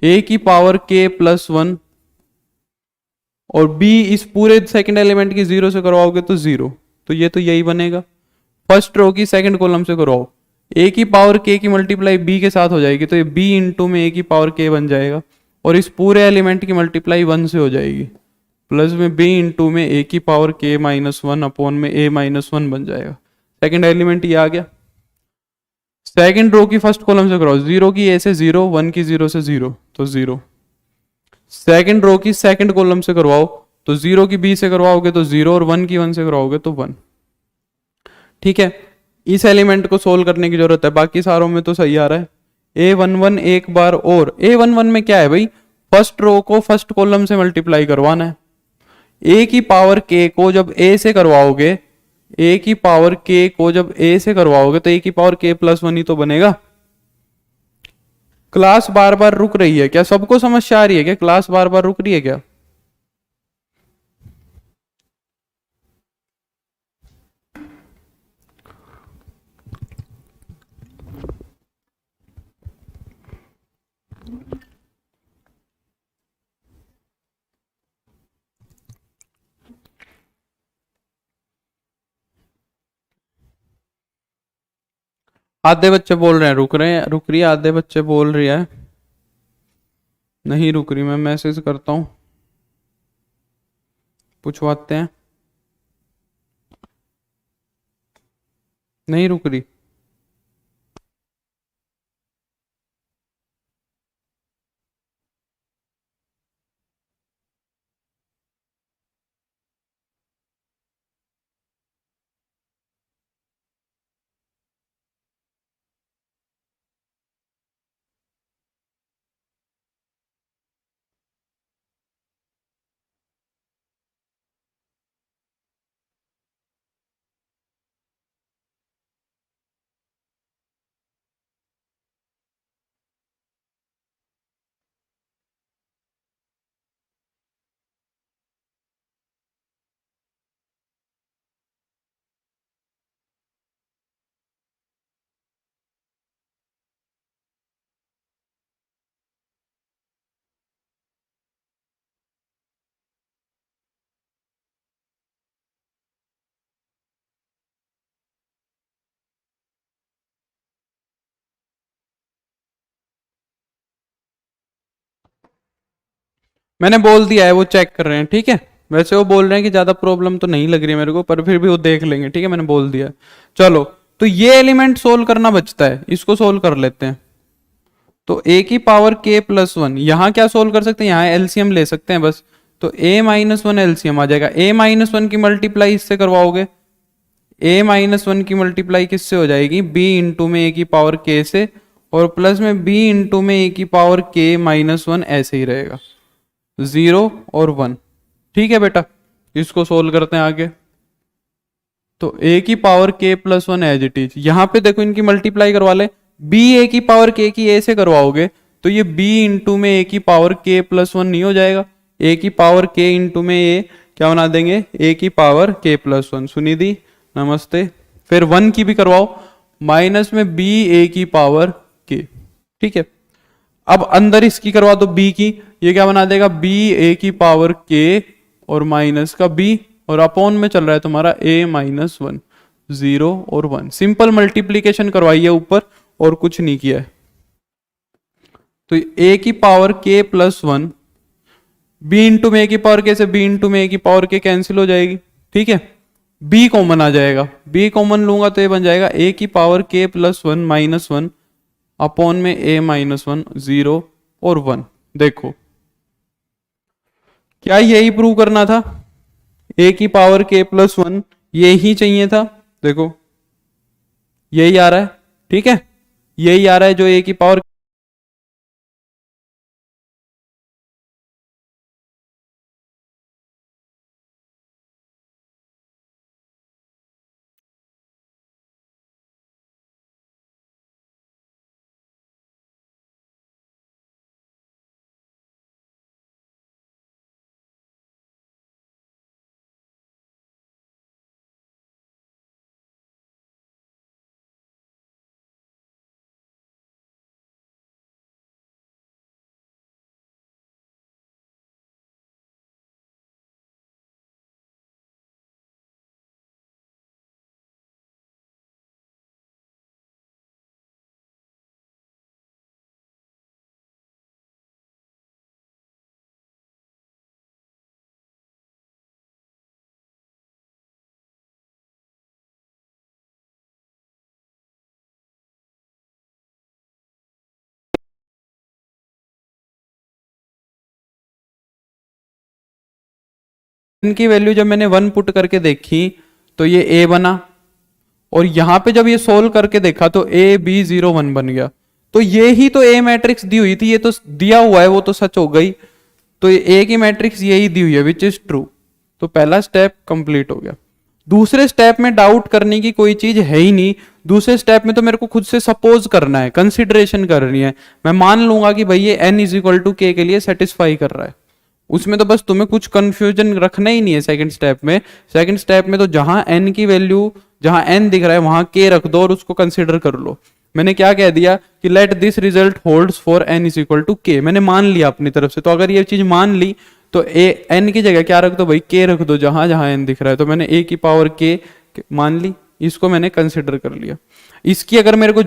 ए की पावर के प्लस 1 और बी इस पूरे सेकंड एलिमेंट की 0 से करवाओगे तो 0, तो ये तो यही बनेगा। फर्स्ट रो की सेकंड कॉलम से करवाओ, ए की पावर के की मल्टीप्लाई बी के साथ हो जाएगी, तो ये बी इंटू में ए की पावर के बन जाएगा, और इस पूरे एलिमेंट की मल्टीप्लाई 1 से हो जाएगी, प्लस में बी इंटू में ए की पावर के माइनस 1 अपॉन में ए माइनस 1 बन जाएगा। सेकंड एलिमेंट ये आ गया। सेकंड रो की फर्स्ट कॉलम से कराओ, 0 की ए से 0, 1 की 0 से 0 तो 0। सेकंड रो की सेकंड कॉलम से करवाओ, तो 0 की बी से करवाओगे तो 0 और 1 की 1 से करवाओगे तो 1। ठीक है, इस एलिमेंट को सोल्व करने की जरूरत है, बाकी सारों में तो सही आ रहा है। A11 एक बार और, A11 में क्या है भाई, फर्स्ट रो को फर्स्ट कॉलम से मल्टीप्लाई करवाना है। ए की पावर के को जब ए से करवाओगे, ए की पावर के को जब ए से करवाओगे तो ए की पावर के प्लस 1 ही तो बनेगा। क्लास बार बार रुक रही है क्या, सबको समस्या आ रही है क्या, क्लास बार बार रुक रही है क्या? आधे बच्चे बोल रहे हैं रुक रहे हैं, रुक रही है, आधे बच्चे बोल रही है नहीं रुक रही, मैं मैसेज करता हूं, पूछवाते हैं। नहीं रुक रही, मैंने बोल दिया है, वो चेक कर रहे हैं। ठीक है, वैसे वो बोल रहे हैं कि ज्यादा प्रॉब्लम तो नहीं लग रही है मेरे को, पर फिर भी वो देख लेंगे। ठीक है, मैंने बोल दिया। चलो, तो ये एलिमेंट सोल्व करना बचता है, इसको सोल्व कर लेते हैं। तो a की पावर k प्लस 1, यहां क्या सोल्व कर सकते हैं, यहाँ एलसीएम ले सकते हैं बस, तो a माइनस 1 एलसीएम आ जाएगा। a माइनस 1 की मल्टीप्लाई इससे करवाओगे, a माइनस 1 की मल्टीप्लाई किससे हो जाएगी, b इंटू में a की पावर k से, और प्लस में b इंटू में a की पावर k माइनस 1, ऐसे ही रहेगा, 0 और 1। ठीक है बेटा, इसको सोल्व करते हैं आगे। तो a की power k plus 1 as it is, यहां पे देखो इनकी मल्टीप्लाई करवा ले, b a की पावर k की a से करवाओगे तो ये b इंटू में a की पावर k प्लस 1 नहीं हो जाएगा, a की पावर k इंटू में a क्या बना देंगे, a की पावर k प्लस 1। सुनिधि नमस्ते। फिर 1 की भी करवाओ, माइनस में b a की पावर k। ठीक है, अब अंदर इसकी करवा दो b की, ये क्या बना देगा, b a की पावर k और माइनस का b, और अपॉन में चल रहा है तुम्हारा a माइनस 1, 0 और 1। सिंपल मल्टीप्लीकेशन करवाई है ऊपर, और कुछ नहीं किया है। तो a की power k plus 1 B into में ए की पावर के से बी इंटू में ए की पावर के कैंसिल हो जाएगी, ठीक है। बी कॉमन आ जाएगा, बी कॉमन लूंगा तो ये बन जाएगा ए की पावर के plus one minus one upon में ए माइनस वन, जीरो और वन। देखो क्या यही प्रूव करना था, ए की पावर के प्लस वन ये ही चाहिए था। देखो यही आ रहा है, ठीक है, यही आ रहा है जो ए की पावर। इनकी वैल्यू जब मैंने वन पुट करके देखी तो ये ए बना, और यहां पे जब ये सोल्व करके देखा तो ए बी जीरो वन बन गया। तो ये ही तो ए मैट्रिक्स दी हुई थी, ये तो दिया हुआ है, वो तो सच हो गई। तो ए की मैट्रिक्स यही दी हुई है विच इज ट्रू। तो पहला स्टेप कंप्लीट हो गया। दूसरे स्टेप में डाउट करने की कोई चीज है ही नहीं। दूसरे स्टेप में तो मेरे को खुद से सपोज करना है, कंसिडरेशन करनी है। मैं मान लूंगा कि भाई ये n इज इक्वल टू के के लिए सेटिस्फाई कर रहा है। उसमें तो बस तुम्हें कुछ कंफ्यूजन रखना ही नहीं है सेकंड स्टेप में। सेकंड स्टेप में तो जहां n की वैल्यू, जहां n दिख रहा है वहां k रख दो और उसको कंसिडर कर लो। मैंने क्या कह दिया कि let this result holds for n is equal to K, मैंने मान लिया अपनी तरफ से। तो अगर ये चीज मान ली तो ए n की जगह क्या रख दो भाई, k रख दो जहां जहां n दिख रहा है। तो मैंने a की पावर k मान ली, इसको मैंने कंसिडर कर लिया। इसकी अगर मेरे को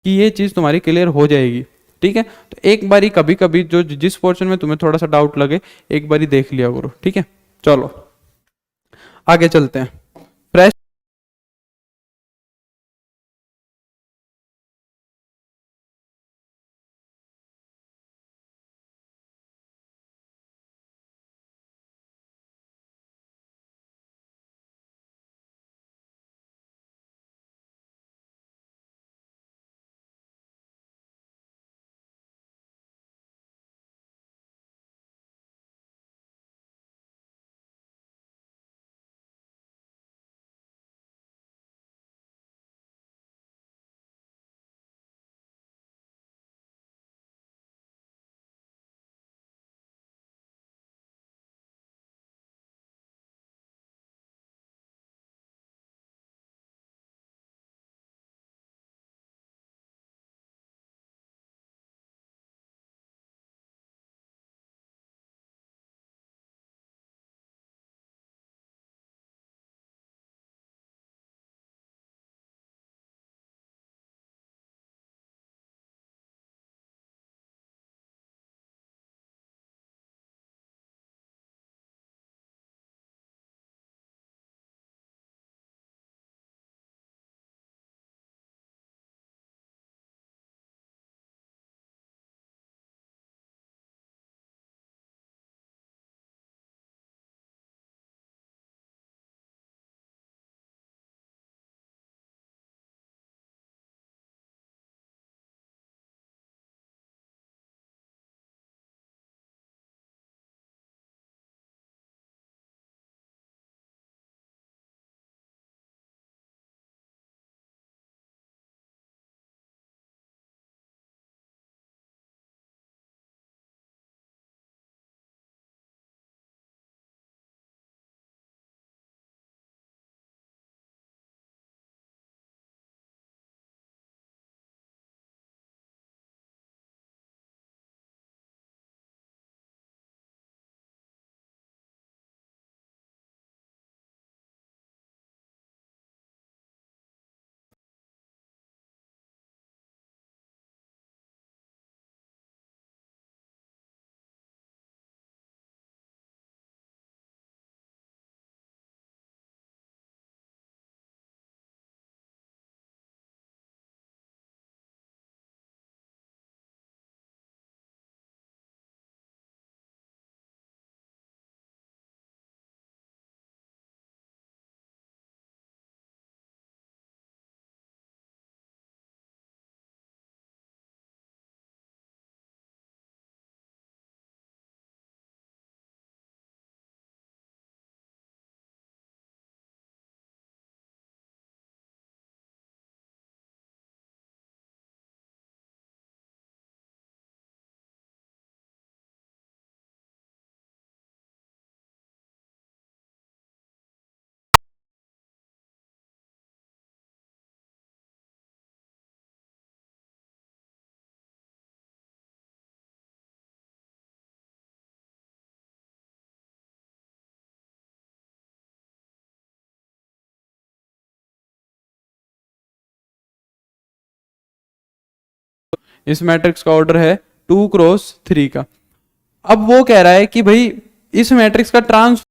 कि ये चीज तुम्हारी क्लियर हो जाएगी, ठीक है। तो एक बारी कभी कभी जो जिस पोर्शन में तुम्हें थोड़ा सा डाउट लगे एक बारी देख लिया करो, ठीक है। चलो आगे चलते हैं। फ्रेश इस मैट्रिक्स का ऑर्डर है 2 क्रॉस 3 का। अब वो कह रहा है कि भाई इस मैट्रिक्स का ट्रांस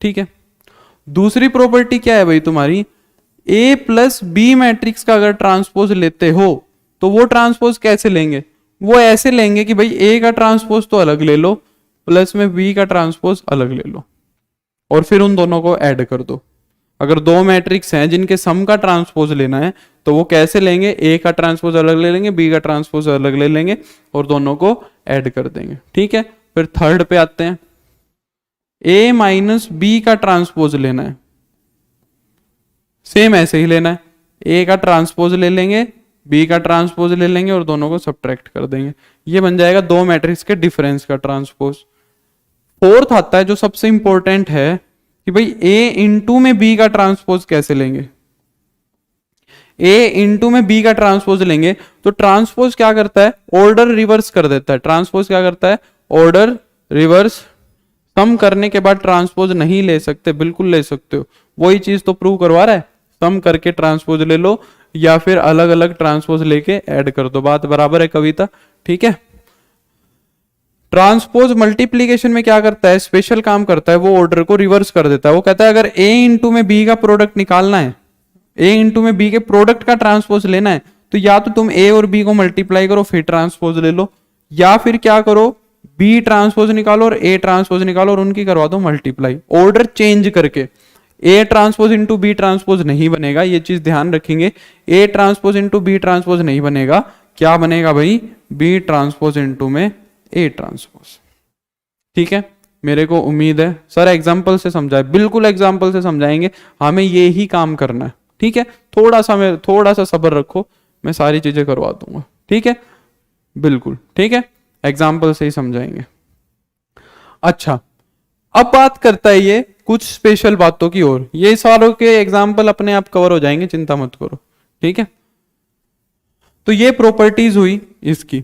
ठीक है। दूसरी प्रॉपर्टी क्या है भाई तुम्हारी, ए प्लस बी मैट्रिक्स का अगर ट्रांसपोज लेते हो तो वो ट्रांसपोज कैसे लेंगे, वो ऐसे लेंगे कि भाई ए का ट्रांसपोज तो अलग ले लो प्लस में बी का ट्रांसपोज अलग ले लो और फिर उन दोनों को ऐड कर दो। अगर दो मैट्रिक्स हैं जिनके सम का ट्रांसपोज लेना है तो वो कैसे लेंगे, ए का ट्रांसपोज अलग ले लेंगे, बी का ट्रांसपोज अलग ले लेंगे और दोनों को ऐड कर देंगे। ठीक है, फिर थर्ड पे आते हैं, ए माइनस बी का ट्रांसपोज लेना है, सेम ऐसे ही लेना है, ए का ट्रांसपोज ले लेंगे, बी का ट्रांसपोज ले लेंगे और दोनों को सब्ट्रैक्ट कर देंगे। ये बन जाएगा दो मैट्रिक्स के डिफरेंस का ट्रांसपोज। फोर्थ आता है जो सबसे इंपॉर्टेंट है कि भाई ए इंटू में बी का ट्रांसपोज कैसे लेंगे। ए इंटू में बी का ट्रांसपोज लेंगे तो ट्रांसपोज क्या करता है, ऑर्डर रिवर्स कर देता है। ट्रांसपोज क्या करता है, ऑर्डर रिवर्स। सम करने के बाद ट्रांसपोज नहीं ले सकते, बिल्कुल ले सकते हो, वही चीज तो प्रूव करवा रहा है। सम करके ट्रांसपोज ले लो या फिर अलग अलग ट्रांसपोज लेके ऐड कर दो, बात बराबर है कविता। ठीक है, ट्रांसपोज मल्टीप्लीकेशन में क्या करता है, स्पेशल काम करता है, वो ऑर्डर को रिवर्स कर देता है। वो कहता है अगर ए इंटू में बी का प्रोडक्ट निकालना है, ए इंटू में बी के प्रोडक्ट का ट्रांसपोज लेना है तो या तो तुम ए और बी को मल्टीप्लाई करो फिर ट्रांसपोज ले लो, या फिर क्या करो, बी ट्रांसपोज निकालो और ए ट्रांसपोज निकालो और उनकी करवा दो मल्टीप्लाई, ऑर्डर चेंज करके। A transpose into B transpose नहीं बनेगा, ये चीज ध्यान रखेंगे। A transpose into B transpose नहीं बनेगा, क्या बनेगा भाई, बी ट्रांसपोज इंटू में ए ट्रांसपोज। ठीक है, मेरे को उम्मीद है सर एग्जाम्पल से समझाए, बिल्कुल एग्जाम्पल से समझाएंगे, हमें ये ही काम करना है। ठीक है, थोड़ा सा सब्र रखो, मैं सारी चीजें करवा दूंगा। ठीक है, बिल्कुल ठीक है, एग्जाम्पल से ही समझाएंगे। अच्छा, अब बात करता है ये कुछ स्पेशल बातों की ओर, ये सारों के एग्जाम्पल अपने आप कवर हो जाएंगे, चिंता मत करो। ठीक है, तो ये प्रॉपर्टीज हुई इसकी।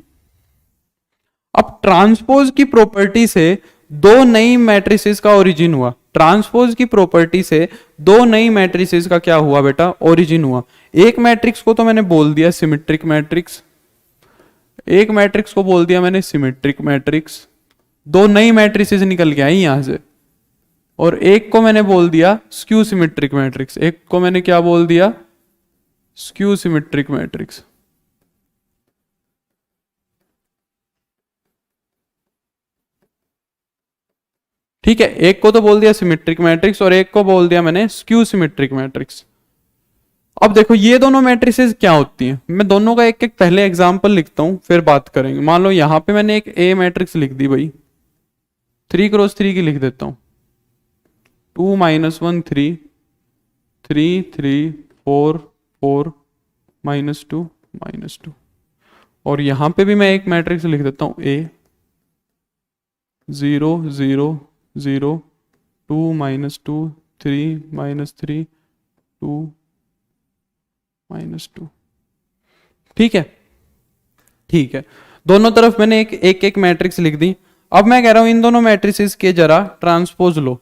अब ट्रांसपोज की प्रॉपर्टी से दो नई मैट्रिसेस का ओरिजिन हुआ। ट्रांसपोज की प्रॉपर्टी से दो नई मैट्रिसेस का क्या हुआ बेटा, ओरिजिन हुआ। एक मैट्रिक्स को तो मैंने बोल दिया सिमेट्रिक मैट्रिक्स, एक मैट्रिक्स को बोल दिया मैंने सिमेट्रिक मैट्रिक्स, दो नई मैट्रिसेस निकल के आई यहां से। और एक को मैंने बोल दिया स्क्यू सिमेट्रिक मैट्रिक्स, एक को मैंने क्या बोल दिया, स्क्यू सिमेट्रिक मैट्रिक्स। ठीक है, एक को तो बोल दिया सिमेट्रिक मैट्रिक्स और एक को बोल दिया मैंने स्क्यू सिमेट्रिक मैट्रिक्स। अब देखो ये दोनों मैट्रिसेस क्या होती हैं, मैं दोनों का एक एक पहले एग्जांपल लिखता हूं फिर बात करेंगे। मान लो यहां पे मैंने एक ए मैट्रिक्स लिख दी भाई, 3x3 की लिख देता हूं, 2 -1 3 3 3 4 4 -2 -2। और यहां पे भी मैं एक मैट्रिक्स लिख देता हूं ए 0 0 0 2 -2 3 -3 2 -2। ठीक है, ठीक है, दोनों तरफ मैंने एक मैट्रिक्स लिख दी। अब मैं कह रहा हूं इन दोनों मैट्रिसेस के जरा ट्रांसपोज लो,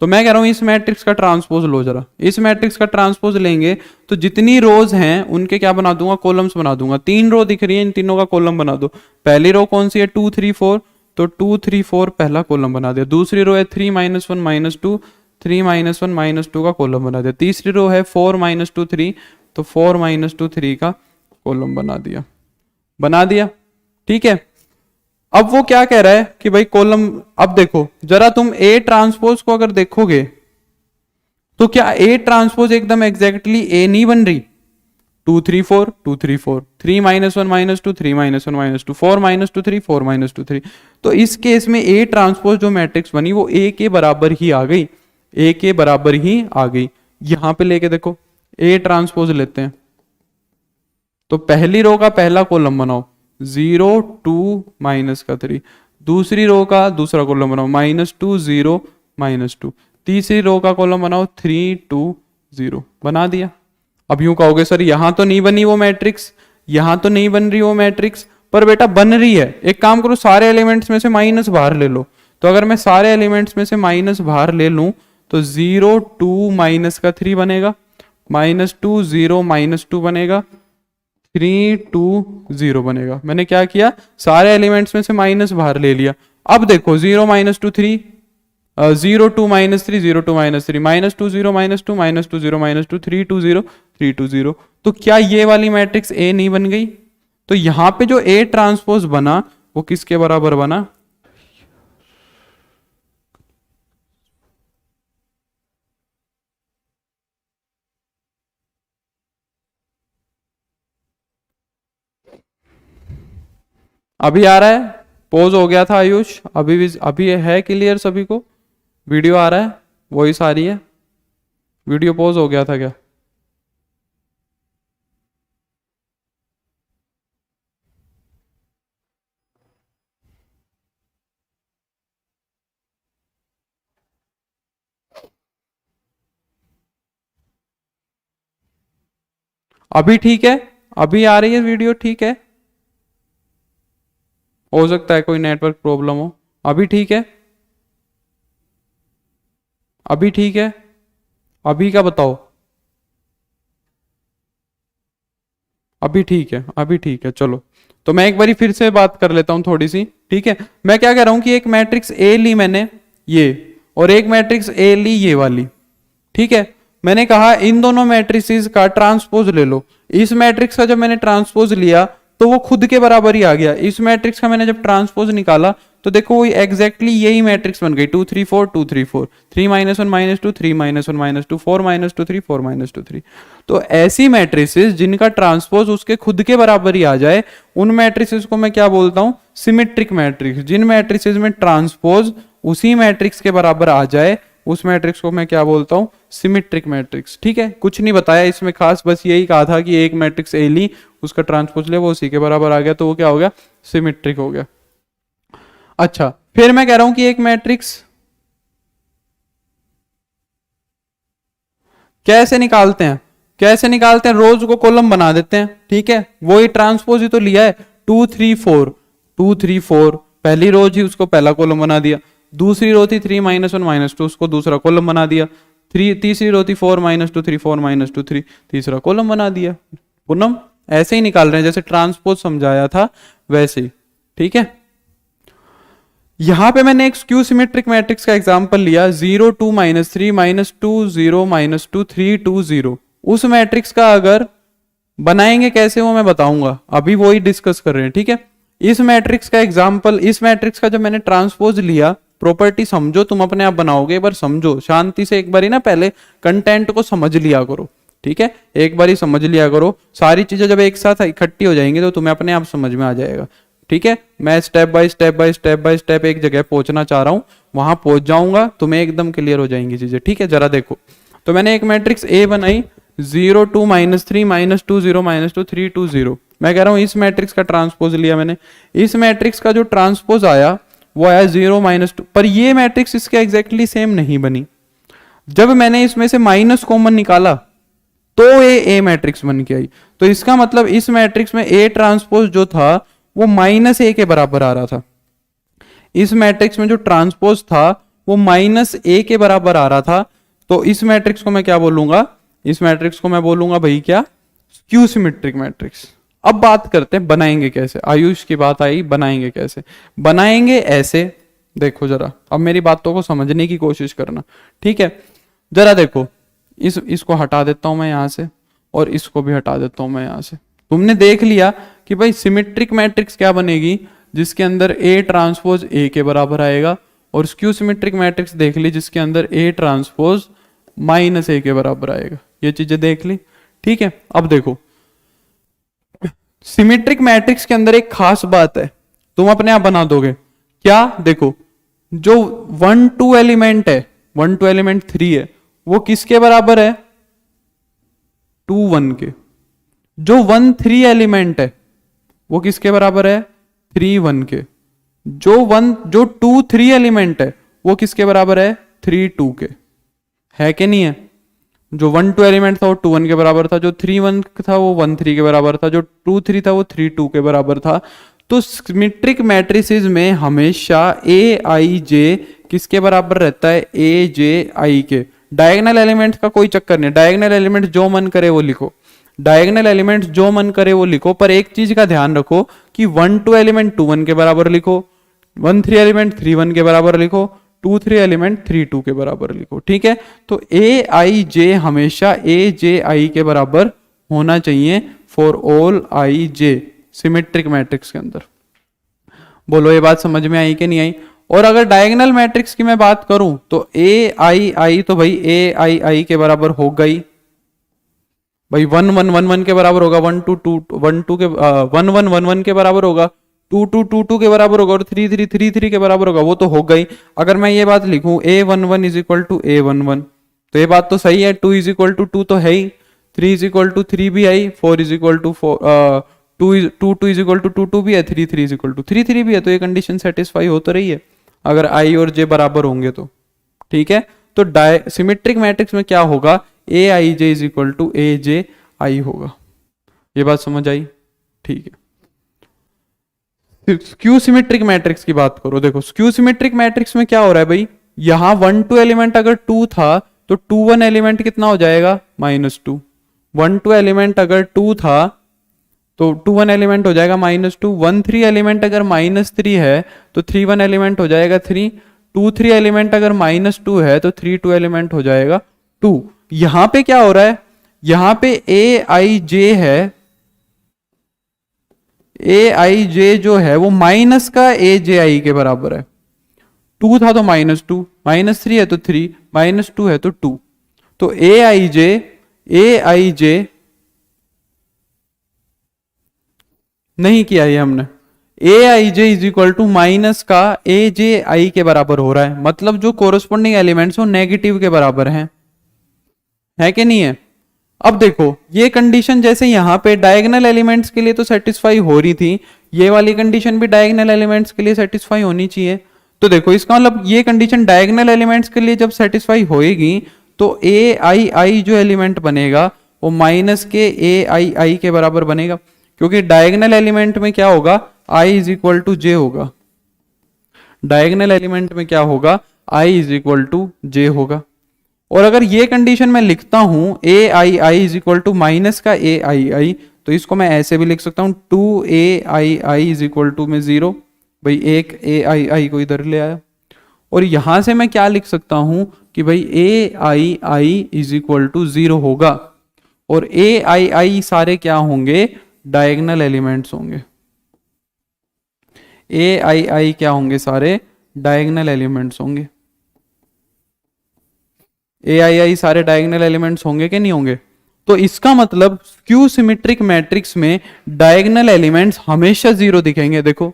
तो मैं कह रहा हूं इस मैट्रिक्स का ट्रांसपोज लो जरा। इस मैट्रिक्स का ट्रांसपोज लेंगे तो जितनी रोज हैं उनके क्या बना दूंगा, कॉलम्स बना दूंगा। 3 रो दिख रही है, इन तीनों का कॉलम बना दो। पहली रो कौन सी है, 2 3 4, तो 2 3 4 पहला कॉलम बना दिया। दूसरी रो है 3 -1 -2, 3 -1 -2 का कॉलम बना दिया। तीसरी रो है 4 -2 3, तो 4 -2 3 का कॉलम बना दिया। ठीक है, अब वो क्या कह रहा है कि भाई कॉलम, अब देखो जरा तुम ए ट्रांसपोज को अगर देखोगे तो क्या ए ट्रांसपोज एकदम एग्जैक्टली ए नहीं बन रही। 2 3 4 2 3 4, 3 -1 -2 3 -1 -2, 4 -2 3 4 -2 3। तो इस केस में ए ट्रांसपोज जो मैट्रिक्स बनी वो ए के बराबर ही आ गई, ए के बराबर ही आ गई। यहां पे लेके देखो ए ट्रांसपोज लेते हैं तो पहली रो का पहला कॉलम बनाओ 0 2 -3, दूसरी रो का दूसरा कॉलम बनाओ -2 0 -2, तीसरी रो का कॉलम बनाओ 3 2 0, बना दिया। अब यूं कहोगे सर यहां तो नहीं बनी वो मैट्रिक्स, यहां तो नहीं बन रही वो मैट्रिक्स, पर बेटा बन रही है। एक काम करो, सारे एलिमेंट्स में से माइनस बाहर ले लो। तो अगर मैं सारे एलिमेंट्स में से माइनस बाहर ले लूं तो 0 2 -3 बनेगा, -2 0 -2 बनेगा, 3 2 0 बनेगा। मैंने क्या किया, सारे एलिमेंट्स में से माइनस बाहर ले लिया। अब देखो 0 -2 3, 0 2 -3 0 2 -3 -2 0 -2 -2 0 -2 3 2 0 3 2 0। तो क्या ये वाली मैट्रिक्स ए नहीं बन गई? तो यहां पे जो ए ट्रांसपोज बना वो किसके बराबर बना? अभी आ रहा है? पोज हो गया था आयुष, अभी भी अभी है क्लियर सभी को? वीडियो आ रहा है? वॉइस आ रही है? वीडियो पोज हो गया था क्या? अभी ठीक है? अभी आ रही है वीडियो ठीक है? हो सकता है कोई नेटवर्क प्रॉब्लम हो। अभी ठीक है? अभी ठीक है? अभी का बताओ। अभी ठीक है? अभी ठीक है, चलो। तो मैं एक बारी फिर से बात कर लेता हूं थोड़ी सी, ठीक है? मैं क्या कह रहा हूं कि एक मैट्रिक्स ए ली मैंने ये, और एक मैट्रिक्स ए ली ये वाली, ठीक है? मैंने कहा इन दोनों मैट्रिसेस का ट्रांसपोज ले लो। इस मैट्रिक्स का जब मैंने ट्रांसपोज लिया तो वो खुद के बराबर ही आ गया। इस मैट्रिक्स का मैंने जब ट्रांसपोज निकाला तो देखो वो एग्जैक्टली यही मैट्रिक्स बन गई, 2 3 4 2 3 4, 3 -1 -2 3 -1 -2 4 -2 3 4 -2 3। तो ऐसी मैट्रिसेस जिनका ट्रांसपोज उसके खुद के बराबर ही आ जाए उन मैट्रिसेस को मैं क्या बोलता हूं? Symmetric matrix. जिन मैट्रिसेस में ट्रांसपोज उसी मैट्रिक्स के बराबर आ जाए उस मैट्रिक्स को मैं क्या बोलता हूं? Symmetric matrix. ठीक है, कुछ नहीं बताया इसमें खास, बस यही कहा था कि एक मैट्रिक्स ए ली, उसका ट्रांसपोज ले, वो उसी के बराबर आ गया, तो वो क्या हो गया? सिमेट्रिक हो गया। अच्छा, फिर मैं कह रहा हूं कि एक मैट्रिक्स कैसे निकालते हैं? कैसे निकालते हैं? रोज को कॉलम बना देते हैं, ठीक है? वही ट्रांसपोज ही तो लिया है, 2 3 4 2 3 4, पहली रोज ही उसको पहला कॉलम बना दिया। दूसरी रो थी 3 -1 -2, उसको दूसरा कॉलम बना दिया। तीसरी रो थी 4 -2 3 4 -2 3, तीसरा कॉलम बना दिया। पूनम ऐसे ही निकाल रहे हैं जैसे ट्रांसपोज समझाया था वैसे ही, ठीक है? यहां पे मैंने एक स्क्यू सिमेट्रिक मैट्रिक्स का एग्जांपल लिया, 0 2 -3 -2 0 -2 3 2 0। उस मैट्रिक्स का अगर बनाएंगे कैसे वो मैं बताऊंगा, अभी वो ही डिस्कस कर रहे हैं, ठीक है? इस मैट्रिक्स का एग्जांपल, इस मैट्रिक्स का जब मैंने ट्रांसपोज लिया, प्रॉपर्टी समझो, तुम अपने आप बनाओगे, एक बार समझो शांति से, एक बार ही ना पहले कंटेंट को समझ लिया करो, ठीक है? एक बार ही समझ लिया करो, सारी चीजें जब एक साथ इकट्ठी हो जाएंगी तो तुम्हें अपने आप समझ में आ जाएगा, ठीक है? मैं step by step by step by step एक जगह पहुंचना चाह रहा हूं, वहां पहुंच जाऊंगा, तुम्हें एकदम क्लियर हो जाएंगी चीजें, ठीक है? जरा देखो, तो मैंने एक मैट्रिक्स ए बनाई, 0 2 -3 -2 0 -2 3 2 0। मैं कह रहा हूं इस मैट्रिक्स का ट्रांसपोज लिया मैंने, इस मैट्रिक्स का जो ट्रांसपोज आया वो आया 0 -2, पर ये मैट्रिक्स इसके एग्जैक्टली सेम नहीं बनी। जब मैंने इसमें से माइनस कॉमन निकाला तो ये ए मैट्रिक्स बन के आई। तो इसका मतलब इस मैट्रिक्स में ए ट्रांसपोज जो था वो -a के बराबर आ रहा था। इस मैट्रिक्स में जो ट्रांसपोज था वो -a के बराबर आ रहा था। तो इस मैट्रिक्स को मैं क्या बोलूंगा? इस मैट्रिक्स को मैं बोलूंगा भाई क्या? Skew symmetric matrix. अब बात करते हैं बनाएंगे कैसे। आयुष की बात आई, बनाएंगे कैसे? बनाएंगे ऐसे, देखो जरा, अब मेरी बातों को समझने की कोशिश करना, ठीक है? जरा देखो, इसको हटा देता हूं मैं यहां से, और इसको भी हटा देता हूं मैं यहां से। तुमने देख लिया कि भाई सिमेट्रिक मैट्रिक्स क्या बनेगी? जिसके अंदर ए ट्रांसपोज ए के बराबर आएगा, और स्क्यू सिमेट्रिक मैट्रिक्स देख ली जिसके अंदर ए ट्रांसपोज -a के बराबर आएगा। ये चीजें देख ली, ठीक है? अब देखो, सिमेट्रिक मैट्रिक्स के अंदर एक खास बात है, तुम अपने आप बना दोगे क्या? देखो, जो 1 2 एलिमेंट है, 1 2 एलिमेंट 3 है, वो किसके बराबर है? 2 1 के। जो 1 3 एलिमेंट है वो किसके बराबर है? 3 1 के। जो 2 3 एलिमेंट है वो किसके बराबर है? 3 2 के। है कि नहीं है? जो 1 2 एलिमेंट था वो 2 1 के बराबर था, जो 3 1 था वो 1 3 के बराबर था, जो 2 3 था वो 3 2 के बराबर था। तो सिमेट्रिक मैट्रिसेस में हमेशा ए आई जे किसके बराबर रहता है? ए जे आई के। डायगोनल एलिमेंट का कोई चक्कर नहीं, डायगोनल एलिमेंट जो मन करे वो लिखो, डायगोनल एलिमेंट जो मन करे वो लिखो, पर एक चीज का ध्यान रखो कि 1 2 एलिमेंट 2 1 के बराबर लिखो, 1 3 एलिमेंट 3 1 के बराबर लिखो, 2 3 एलिमेंट 3 2 के बराबर लिखो, ठीक है। तो ए आई जे हमेशा ए जे आई के बराबर होना चाहिए for all I J symmetric matrix के अंदर। बोलो ये बात समझ में आई कि नहीं आई। और अगर डायगोनल मैट्रिक्स की मैं बात करूं तो ए आई आई तो भाई ए आई आई के बराबर होगा ही भाई, 1 1 1 1 के बराबर होगा, 1 2 2 1 2 के 1 1 1 1 के बराबर होगा, 2 2 2 2 के बराबर होगा और 3 3 3 3 के बराबर होगा, वो तो होगा ही। अगर मैं ये बात लिखूं ए 1 1 इज इक्वल टू ए 1 1 तो ये बात तो सही है, 2 इज इक्वल टू 2 तो है ही, 3 इज इक्वल टू 3 भी है, 4 is equal to 4 2 is equal to 2 2 भी है, 3 3 इज इक्वल टू 3 3 भी है, तो ये कंडीशन सेटिस्फाई हो तो रही है अगर आई और जे बराबर होंगे तो, ठीक है। तो सिमेट्रिक मैट्रिक्स में क्या होगा, ए आई जे इज इक्वल टू ए जे आई होगा। ये बात समझ आई, ठीक है। स्क्यू सिमेट्रिक मैट्रिक्स की बात करो, देखो स्क्यू सिमेट्रिक मैट्रिक्स में क्या हो रहा है भाई, यहां 1 2 एलिमेंट अगर 2 था तो 2 1 एलिमेंट कितना हो जाएगा -2, 1 2 एलिमेंट अगर 2 था तो 2 1 एलिमेंट हो जाएगा -2, 1 3 एलिमेंट अगर -3 है तो 3 1 एलिमेंट हो जाएगा 3, 2 3 एलिमेंट अगर -2 है तो 3 2 एलिमेंट हो जाएगा 2। यहां पे क्या हो रहा है, यहां पे ए आई जे है, ए आई जे जो है वो माइनस का ए जे आई के बराबर है, 2 था तो -2, -3 है तो 3, -2 है तो 2, तो ए आई जे नहीं किया ये हमने, ए आई जे इज इक्वल टू माइनस का ए जे आई के बराबर हो रहा है, मतलब जो कोरोस्पोंडिंग एलिमेंट्स वो नेगेटिव के बराबर हैं, है कि नहीं है। अब देखो ये कंडीशन जैसे यहां पे डायगोनल एलिमेंट्स के लिए तो सेटिस्फाई हो रही थी, ये वाली कंडीशन भी डायगोनल एलिमेंट्स के लिए सेटिस्फाई होनी चाहिए। तो देखो इसका मतलब ये कंडीशन डायगोनल एलिमेंट्स के लिए जब सेटिस्फाई होएगी तो ए आई आई जो एलिमेंट बनेगा वो माइनस के ए आई आई के बराबर बनेगा, क्योंकि डायगोनल एलिमेंट में क्या होगा, आई इज इक्वल टू जे होगा, डायगोनल एलिमेंट में क्या होगा, आई इज इक्वल टू जे होगा। और अगर ये कंडीशन मैं लिखता हूं ए आई I is equal to minus का ए आई आई, तो इसको मैं ऐसे भी लिख सकता हूं 2 ए आई आई इज इक्वल टू में 0, भाई एक ए आई आई को इधर ले आया। और यहां से मैं क्या लिख सकता हूं कि भाई ए आई आई इज इक्वल टू 0 होगा, और ए आई आई सारे क्या होंगे, डायगोनल एलिमेंट्स होंगे, ए आई आई क्या होंगे, सारे डायगोनल एलिमेंट्स होंगे, ए आई आई सारे डायगोनल एलिमेंट्स होंगे कि नहीं होंगे। तो इसका मतलब स्क्यू सिमेट्रिक मैट्रिक्स में डायगोनल एलिमेंट्स हमेशा 0 दिखेंगे। देखो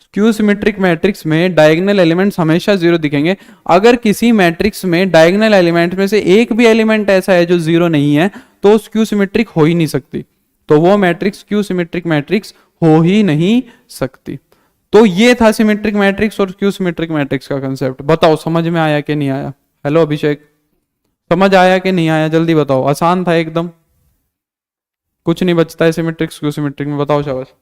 स्क्यू सिमेट्रिक मैट्रिक्स में डायगोनल एलिमेंट्स हमेशा 0 दिखेंगे। अगर किसी मैट्रिक्स में डायगोनल एलिमेंट में से एक भी एलिमेंट ऐसा है जो 0 नहीं है तो स्क्यू सिमेट्रिक हो ही नहीं सकती, तो वो मैट्रिक्स स्क्यू सिमेट्रिक मैट्रिक्स हो ही नहीं सकती। तो ये था सिमेट्रिक मैट्रिक्स और स्क्यू सिमेट्रिक मैट्रिक्स का कंसेप्ट। बताओ समझ में आया कि नहीं आया। हेलो अभिषेक, समझ आया कि नहीं आया, जल्दी बताओ। आसान था एकदम, कुछ नहीं बचता है सिमेट्रिक स्क्यू सिमेट्रिक में। बताओ शाबाश।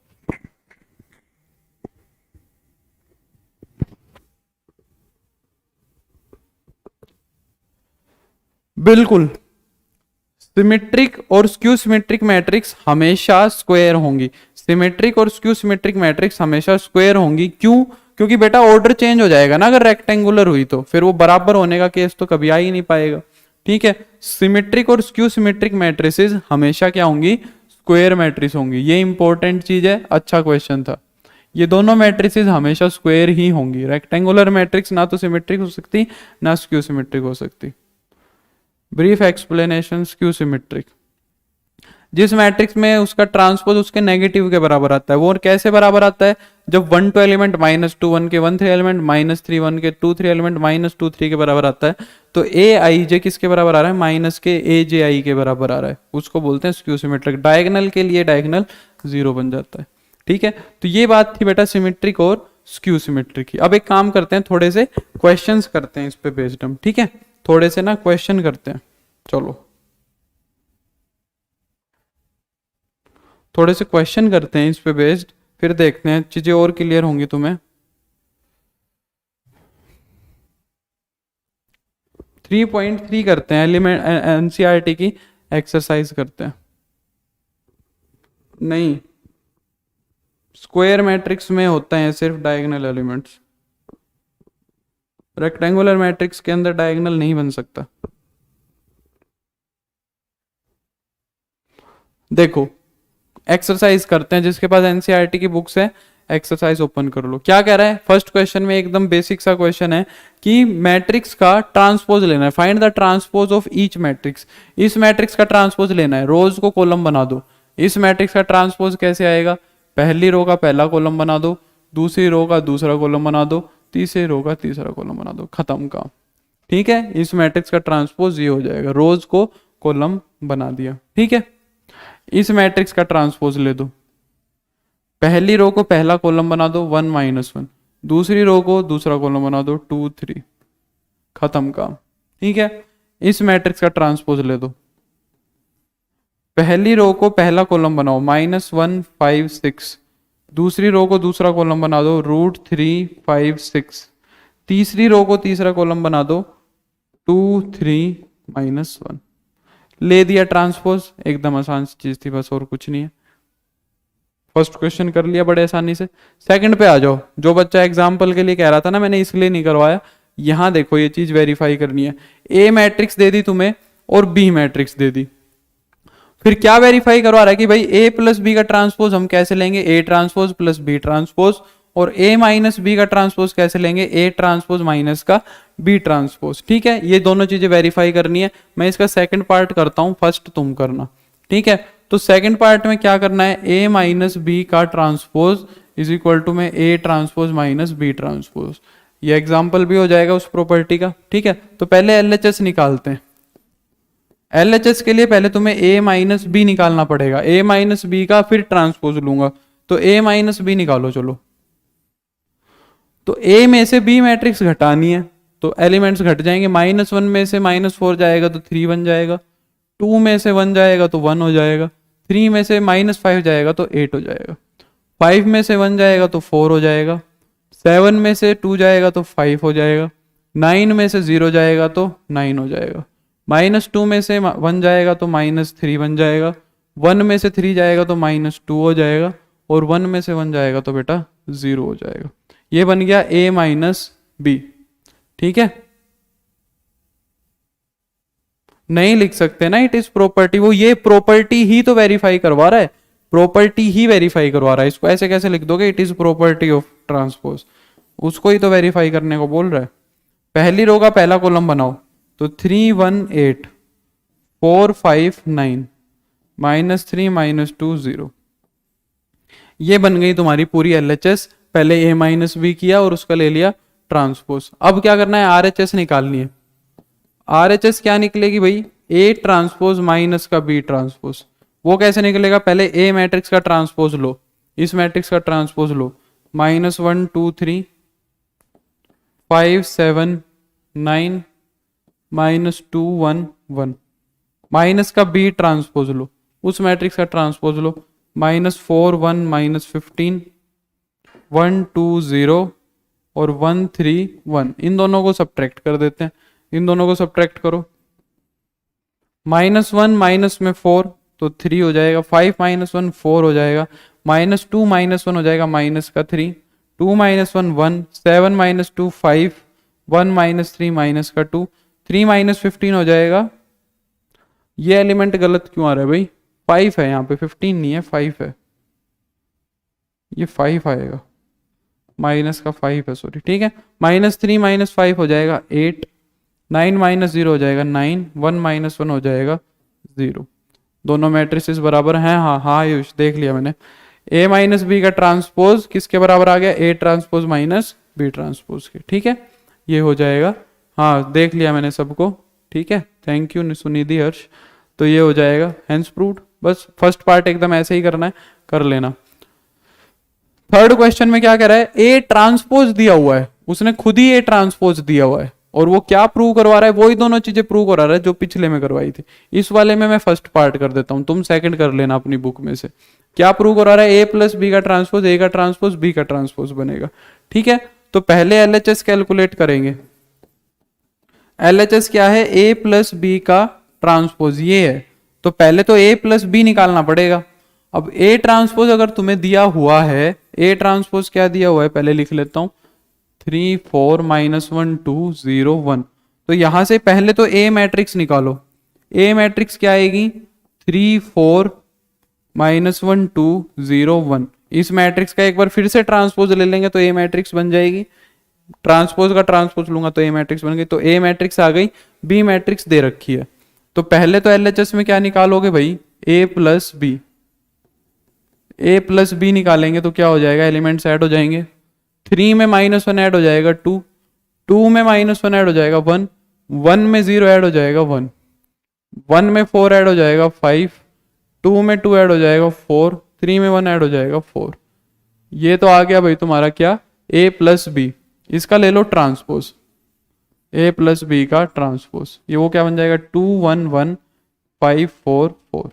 बिल्कुल, सिमेट्रिक और स्क्यू सिमेट्रिक मैट्रिक्स हमेशा स्क्वायर होंगी, सिमेट्रिक और स्क्यू सिमेट्रिक मैट्रिक्स हमेशा स्क्वायर होंगी। क्यों? क्योंकि बेटा ऑर्डर चेंज हो जाएगा ना, अगर रेक्टेंगुलर हुई तो फिर वो बराबर होने का केस तो कभी आ ही नहीं पाएगा। ठीक है, सिमेट्रिक और स्क्यू सिमेट्रिक मैट्रिसेस हमेशा क्या होंगी, स्क्वायर मैट्रिक्स होंगी। ये इंपॉर्टेंट चीज है, अच्छा क्वेश्चन था। ये दोनों मैट्रिसेस हमेशा स्क्वायर ही होंगी। रेक्टेंगुलर मैट्रिक्स ना तो सिमेट्रिक हो सकती ना स्क्यू सिमेट्रिक हो सकती। ब्रीफ एक्सप्लेनेशन स्क्यू सिमेट्रिक, जिस मैट्रिक्स में उसका ट्रांसपोज उसके नेगेटिव के बराबर आता है, वो कैसे बराबर आता है, जब 1 2 एलिमेंट -2 1 के, 1 3 एलिमेंट -3 1 के, 2 3 एलिमेंट -2 3 के बराबर आता है। तो ए आई जे किसके बराबर आ रहा है, माइनस के ए जे आई के बराबर आ रहा है, उसको बोलते हैं स्क्यू सिमेट्रिक। डायगोनल के लिए डायगोनल 0 बन जाता है। ठीक है, तो ये बात थी बेटा सिमेट्रिक और स्क्यू सिमेट्रिक की। अब एक काम करते हैं, थोड़े से क्वेश्चंस करते हैं इस पे बेस्ड हम। ठीक है, थोड़े से ना क्वेश्चन करते हैं, चलो थोड़े से क्वेश्चन करते हैं इस पे बेस्ड, फिर देखते हैं चीजें और क्लियर होंगी तुम्हें। 3.3 करते हैं, एलिमेंट एनसीईआरटी की एक्सरसाइज करते हैं। नहीं, स्क्वायर मैट्रिक्स में होता है सिर्फ डायगोनल एलिमेंट्स। रेक्टेंगुलर मैट्रिक्स के अंदर डायगोनल नहीं बन सकता। देखो एक्सरसाइज करते हैं, जिसके पास एनसीईआरटी की बुक्स है एक्सरसाइज ओपन कर लो। क्या कह रहा है फर्स्ट क्वेश्चन में, एकदम बेसिक सा क्वेश्चन है कि मैट्रिक्स का ट्रांसपोज लेना है, find the transpose of each matrix. इस मैट्रिक्स का ट्रांसपोज लेना है, रोज को कॉलम बना दो। इस मैट्रिक्स का ट्रांसपोज कैसे आएगा, पहली रो का पहला कॉलम बना दो, दूसरी रो का दूसरा कॉलम बना दो, तीसरी रो का तीसरा कॉलम बना दो, खत्म काम। ठीक है, इस मैट्रिक्स का ट्रांसपोज ये हो जाएगा, रोज को कॉलम बना दिया। ठीक है, इस मैट्रिक्स का ट्रांसपोज ले दो, पहली रो को पहला कॉलम बना दो 1 - 1, दूसरी रो को दूसरा कॉलम बना दो 2 3, खत्म काम। ठीक है, इस मैट्रिक्स का ट्रांसपोज ले दो, पहली रो को पहला कॉलम बनाओ -1 5 6, दूसरी रो को दूसरा कॉलम बना दो √3 5 6, तीसरी रो को तीसरा कॉलम बना दो 2 3 -1। ले दिया ट्रांसपोज, एकदम आसान सी चीज थी, बस और कुछ नहीं है। फर्स्ट क्वेश्चन कर लिया बड़े आसानी से। सेकंड पे आ जाओ, जो बच्चा एग्जाम्पल के लिए कह रहा था ना, मैंने इसलिए नहीं करवाया, यहां देखो ये चीज वेरीफाई करनी है। ए मैट्रिक्स दे दी तुम्हें और बी मैट्रिक्स दे दी, फिर क्या वेरीफाई करवा रहा है कि भाई ए प्लस बी का ट्रांसपोज हम कैसे लेंगे, A transpose plus B transpose, और ए माइनस बी का ट्रांसपोज कैसे लेंगे, ए ट्रांसपोज माइनस का बी ट्रांसपोज। ठीक है, ये दोनों चीजें वेरीफाई करनी है। मैं इसका सेकंड पार्ट करता हूं, फर्स्ट तुम करना। ठीक है, तो सेकंड पार्ट में क्या करना है, ए माइनस बी का ट्रांसपोज इज इक्वल टू में A transpose minus B transpose. ये एग्जाम्पल भी हो जाएगा उस प्रॉपर्टी का। ठीक है, तो पहले एलएचएस निकालते हैं। एलएचएस के लिए पहले तुम्हें ए माइनस बी निकालना पड़ेगा, ए माइनस बी का फिर ट्रांसपोज लूंगा, तो ए माइनस बी निकालो। चलो, तो ए में से बी मैट्रिक्स घटानी है, तो एलिमेंट्स घट जाएंगे। -1 में से -4 जाएगा तो 3 बन जाएगा, 2 में से 1 जाएगा तो 1 हो जाएगा, 3 में से -5 जाएगा तो 8 हो जाएगा, 5 में से 1 जाएगा तो 4 हो जाएगा, 7 में से 2 जाएगा तो 5 हो जाएगा, 9 में से 0 जाएगा तो 9 हो जाएगा, -2 में से 1 जाएगा तो -3 बन जाएगा, 1 में से 3 जाएगा तो -2 हो जाएगा, और 1 में से 1 जाएगा तो बेटा 0 हो जाएगा। ये बन गया a माइनस बी। ठीक है, नहीं लिख सकते ना इट इज प्रॉपर्टी, वो ये प्रॉपर्टी ही तो वेरीफाई करवा रहा है, प्रॉपर्टी ही वेरीफाई करवा रहा है। इसको ऐसे कैसे लिख दोगे, it is property of transpose, उसको ही तो वेरीफाई करने को बोल रहा है। पहली रो का पहला कॉलम बनाओ, तो 3 1 8 4 5 9 -3 -2 0, ये बन गई तुम्हारी पूरी एलएचएस। पहले ए माइनस बी किया और उसका ले लिया ट्रांसपोज। अब क्या करना है, आरएचएस निकालनी है। आरएचएस क्या निकलेगी भाई, ए ट्रांसपोज माइनस का बी ट्रांसपोज। वो कैसे निकलेगा, पहले ए मैट्रिक्स का ट्रांसपोज लो, इस मैट्रिक्स का ट्रांसपोज लो, -1 2 3 5 7 9 -2 1 1, माइनस का बी ट्रांसपोज लो, उस मैट्रिक्स का ट्रांसपोज लो, -4 1 -15 1 2 0 और 1 3 1, इन दोनों को सब्ट्रैक्ट कर देते हैं। इन दोनों को सब्ट्रैक्ट करो, -1 माइनस में 4 तो 3 हो जाएगा, 5 -1 4 हो जाएगा, -2 -1 हो जाएगा -3, 2 -1 1, 7 -2 5, 1 -3 -2, 3 -15 हो जाएगा। ये एलिमेंट गलत क्यों आ रहा है भाई, 5 है यहाँ पे, 15 नहीं है 5 है, ये 5 आएगा, माइनस का 5 है सॉरी। ठीक है, -3 -5 हो जाएगा 8, 9 -0 हो जाएगा 9, 1 -1 हो जाएगा 0। दोनों मैट्रिसेस बराबर हैं, हाँ हाँ यूश देख लिया मैंने। ए माइनस बी का ट्रांसपोज किसके बराबर आ गया, A transpose minus B transpose के। ठीक है, ये हो जाएगा, हाँ देख लिया मैंने सबको। ठीक है, थैंक यू सुनिधि हर्ष। तो ये हो जाएगा हेंस प्रूव्ड। बस फर्स्ट पार्ट एकदम ऐसे ही करना है, कर लेना। थर्ड क्वेश्चन में क्या कह रहा है, ए ट्रांसपोज दिया हुआ है, उसने खुद ही ए ट्रांसपोज दिया हुआ है, और वो क्या प्रूव करवा रहा है, वही दोनों चीजें प्रूव करा रहा है जो पिछले में करवाई थी। इस वाले में मैं फर्स्ट पार्ट कर देता हूं, तुम सेकंड कर लेना अपनी बुक में से। क्या प्रूव करा रहा है, ए प्लस बी का ट्रांसपोज ए का ट्रांसपोज बी का ट्रांसपोज बनेगा। ठीक है, तो पहले एलएचएस कैलकुलेट करेंगे। एलएचएस क्या है, ए प्लस बी का ट्रांसपोज ये है, तो पहले तो ए प्लस बी निकालना पड़ेगा। अब ए ट्रांसपोज अगर तुम्हें दिया हुआ है, ए ट्रांसपोज क्या दिया हुआ है पहले लिख लेता हूं, 3 4 -1 2 0 1। तो यहां से पहले तो ए मैट्रिक्स निकालो। ए मैट्रिक्स क्या आएगी? 3 4 -1 2 0 1। इस मैट्रिक्स का एक बार फिर से ट्रांसपोज ले लेंगे तो ए मैट्रिक्स बन जाएगी। ट्रांसपोज का ट्रांसपोज लूंगा तो ए मैट्रिक्स बन गई। तो ए मैट्रिक्स आ गई, बी मैट्रिक्स दे रखी है। तो पहले तो एलएचएस में क्या निकालोगे भाई? A plus B. A plus B निकालेंगे तो क्या हो जाएगा? एलिमेंट्स ऐड हो जाएंगे। 3 में -1 ऐड हो जाएगा 2, 2 में -1 ऐड हो जाएगा 1, 1 में 0 ऐड हो जाएगा 1, 1 में 4 ऐड हो जाएगा 5, 2 में 2 ऐड हो जाएगा 4, 3 में 1 ऐड हो जाएगा 4। ये तो आ गया भाई तुम्हारा क्या? ए प्लस बी। इसका ले लो ट्रांसपोज, ए प्लस बी का ट्रांसपोज। ये वो क्या बन जाएगा? 2 1 1 5 4 4।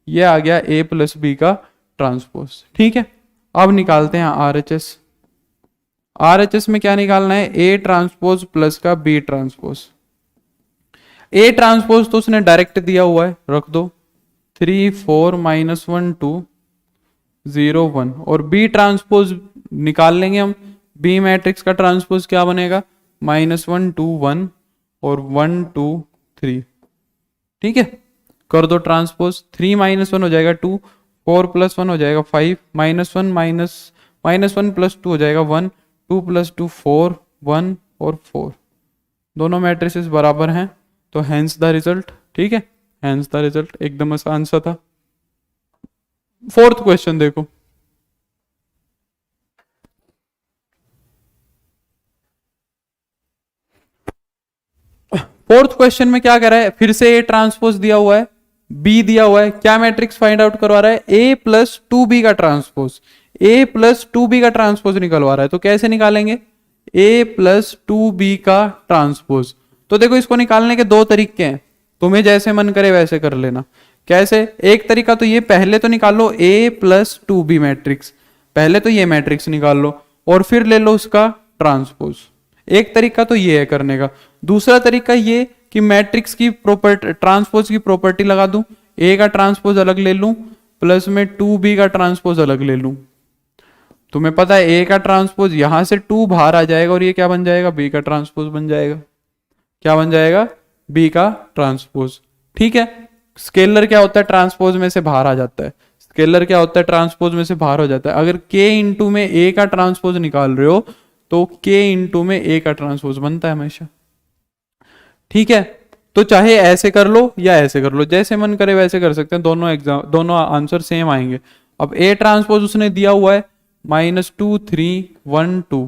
ये आ गया ए प्लस बी का ट्रांसपोज। ठीक है, अब निकालते हैं आरएचएस। आरएचएस में क्या निकालना है? ए ट्रांसपोज प्लस का बी ट्रांसपोज। ए ट्रांसपोज तो उसने डायरेक्ट दिया हुआ है, रख दो 3 4 -1 2 0 1। और बी ट्रांसपोज निकाल लेंगे हम। बी मैट्रिक्स का ट्रांसपोज क्या बनेगा? -1 2 1 और 1 2 3। ठीक है, कर दो ट्रांसपोज। 3 -1 हो जाएगा 2, 4 + 1 हो जाएगा 5, -1 + 2 हो जाएगा 1, 2 + 2 4, 1 और 4। दोनों मैट्रिसेस बराबर हैं, तो हैंस द रिजल्ट। ठीक है, हैंस द रिजल्ट। एकदम आसान सा था। फोर्थ क्वेश्चन देखो। फोर्थ क्वेश्चन में क्या कर रहा है? फिर से ए ट्रांसपोज दिया हुआ है, बी दिया हुआ है। क्या मैट्रिक्स फाइंड आउट करवा रहा है? ए प्लस 2b का ट्रांसपोज। ए प्लस 2b का ट्रांसपोज निकलवा रहा है। तो कैसे निकालेंगे? ए प्लस 2b का ट्रांसपोज। तो देखो, इसको निकालने के दो तरीके हैं, तुम्हें जैसे मन करे वैसे कर लेना। कैसे? एक तरीका तो ये, पहले तो निकाल लो ए प्लस 2b मैट्रिक्स। पहले तो ये मैट्रिक्स निकाल लो और फिर ले लो उसका ट्रांसपोज। एक तरीका तो ये है करने का। दूसरा तरीका ये कि मैट्रिक्स की प्रॉपर्टी, ट्रांसपोज की प्रॉपर्टी लगा दूं, ए का ट्रांसपोज अलग ले लूं प्लस में 2b का ट्रांसपोज अलग ले लूं। तुम्हें पता है ए का ट्रांसपोज यहां से 2 बाहर आ जाएगा और ये क्या बन जाएगा? बी का ट्रांसपोज बन जाएगा। क्या बन जाएगा? बी का ट्रांसपोज। ठीक है, स्केलर क्या होता है? ट्रांसपोज में से बाहर आ जाता है। स्केलर क्या होता है? ट्रांसपोज में से बाहर हो जाता है। अगर k इंटू में a का ट्रांसपोज निकाल रहे हो तो k इंटू में a का ट्रांसपोज बनता है हमेशा। ठीक है, तो चाहे ऐसे कर लो या ऐसे कर लो, जैसे मन करे वैसे कर सकते हैं। दोनों आंसर सेम आएंगे। अब a ट्रांसपोज उसने दिया हुआ है -2 3 1 2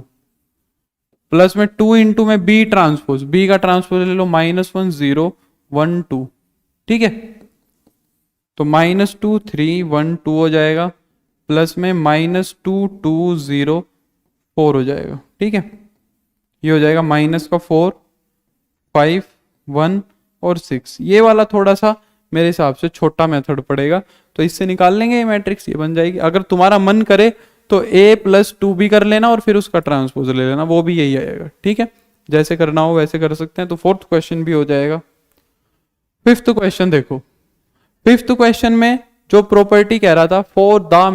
प्लस में 2 इंटू में बी ट्रांसपोज। बी का ट्रांसपोज ले लो -1 0 1 2। ठीक है, तो -2 3 1 2 हो जाएगा प्लस में -2 2 0 4 हो जाएगा। ठीक है, ये हो जाएगा -4 5 1 और 6। ये वाला थोड़ा सा मेरे हिसाब से छोटा मेथड पड़ेगा, तो इससे निकाल लेंगे ये मैट्रिक्स, ये बन जाएगी। अगर तुम्हारा मन करे तो a प्लस 2b कर लेना और फिर उसका ट्रांसपोज ले लेना, वो भी यही आएगा। ठीक है, जैसे करना हो वैसे कर सकते हैं। तो फोर्थ क्वेश्चन भी हो जाएगा। फिफ्थ क्वेश्चन देखो। फिफ्थ क्वेश्चन में जो प्रॉपर्टी कह रहा था, for the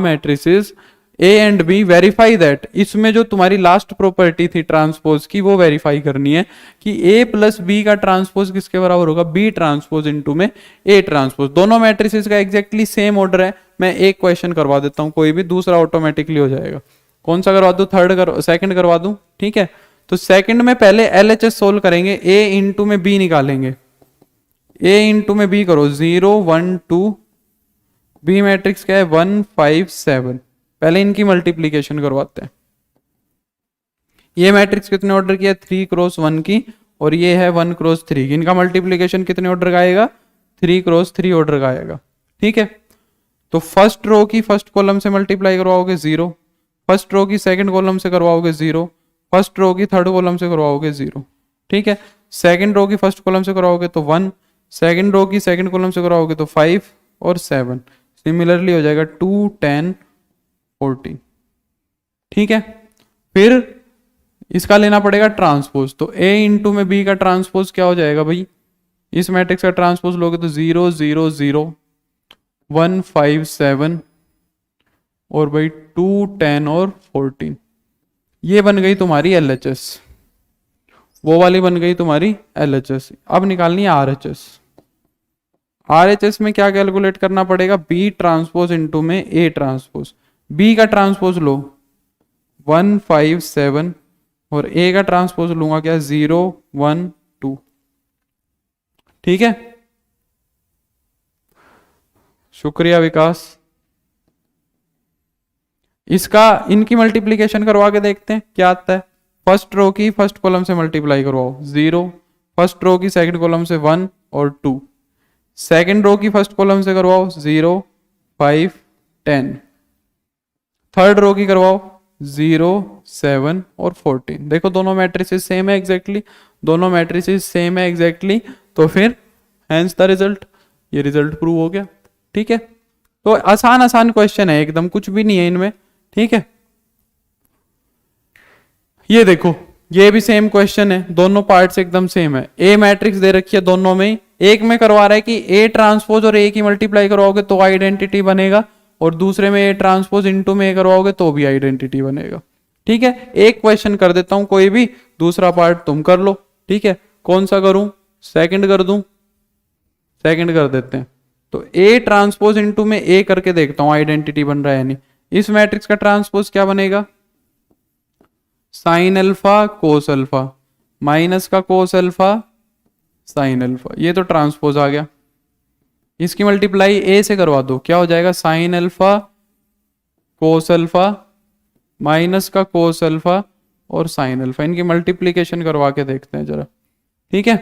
matrices A and B verify that. इसमें जो तुम्हारी लास्ट प्रॉपर्टी थी ट्रांसपोज की, वो वेरीफाई करनी है कि ए प्लस बी का ट्रांसपोज किसके बराबर होगा? बी ट्रांसपोज इंटू में ए ट्रांसपोज। दोनों मैट्रिसेस का एग्जैक्टली सेम ऑर्डर है। मैं एक क्वेश्चन करवा देता हूं, कोई भी, दूसरा ऑटोमेटिकली हो जाएगा। कौन सा करवा दूं? सेकंड करवा दूं? ठीक है, तो सेकंड में पहले एलएचएस सोल्व करेंगे। ए इंटू में बी निकालेंगे। ए इंटू में बी करो 0 1 2। बी मैट्रिक्स क्या है? 1 5 7। पहले इनकी मल्टीप्लीकेशन करवाते हैं। ये मैट्रिक्स कितने ऑर्डर की है? 3 क्रॉस 1 की, और ये है 1 क्रॉस 3 की। इनका मल्टीप्लीकेशन कितने ऑर्डर का आएगा? 3 क्रॉस 3 ऑर्डर का आएगा। ठीक है, तो फर्स्ट रो की फर्स्ट कॉलम से मल्टीप्लाई करवाओगे 0, फर्स्ट रो की सेकंड कॉलम से करवाओगे 0, फर्स्ट रो की थर्ड कॉलम से करवाओगे 0। ठीक है, सेकंड रो की फर्स्ट कॉलम से करवाओगे तो 1, सेकंड रो की सेकंड कॉलम से करवाओगे तो 5 और 7। सिमिलरली हो जाएगा 2 10 14। ठीक है, फिर इसका लेना पड़ेगा ट्रांसपोज। तो a इंटू में b का ट्रांसपोज क्या हो जाएगा भाई? इस मैट्रिक्स का ट्रांसपोज लोगे तो 0 0 0 1 5 7 और भाई 2, 10 और 14। ये बन गई तुम्हारी LHS, वो वाली बन गई तुम्हारी LHS। अब निकालनी है RHS। RHS में क्या कैलकुलेट करना पड़ेगा, B ट्रांसपोज इंटू में A ट्रांसपोज। B का ट्रांसपोज लो 157 और A का ट्रांसपोज लूंगा क्या 0, 1, 2। ठीक है, शुक्रिया विकास। इसका इनकी मल्टीप्लीकेशन करवा के देखते हैं क्या आता है। फर्स्ट रो की फर्स्ट कॉलम से मल्टीप्लाई करवाओ 0, फर्स्ट रो की सेकंड कॉलम से 1 और 2, सेकंड रो की फर्स्ट कॉलम से करवाओ 0, 5, 10, थर्ड रो की करवाओ 0, 7 और 14। देखो दोनों मैट्रिसेस सेम है एग्जैक्टली, दोनों मैट्रिसेस सेम है एग्जैक्टली, तो फिर हैंस द रिजल्ट, ये रिजल्ट प्रूव हो गया। ठीक है, तो आसान आसान क्वेश्चन है एकदम, कुछ भी नहीं है इनमें। ठीक है, ये देखो ये भी सेम क्वेश्चन है, दोनों पार्ट्स एकदम सेम है। ए मैट्रिक्स दे रखी है दोनों में ही, एक में करवा रहा है कि ए ट्रांसपोज और ए की मल्टीप्लाई करवाओगे तो आइडेंटिटी बनेगा, और दूसरे में ए ट्रांसपोज इनटू में ए करवाओगे तो भी आइडेंटिटी बनेगा। ठीक है, एक क्वेश्चन कर देता हूं कोई भी, दूसरा पार्ट तुम कर लो। ठीक है, कौन सा करूं, सेकंड कर दूं, सेकंड कर देते हैं। तो ए ट्रांसपोज इनटू में ए करके देखता हूं आइडेंटिटी बन रहा है नहीं। इस मैट्रिक्स का ट्रांसपोज क्या बनेगा, sign alpha cos alpha minus का कोस अल्फा साइन अल्फा, ये तो ट्रांसपोज आ गया। इसकी मल्टीप्लाई ए से करवा दो, क्या हो जाएगा sine alpha cos alpha minus का कोस अल्फा और साइन अल्फा। इनकी मल्टीप्लीकेशन करवा के देखते हैं जरा। ठीक है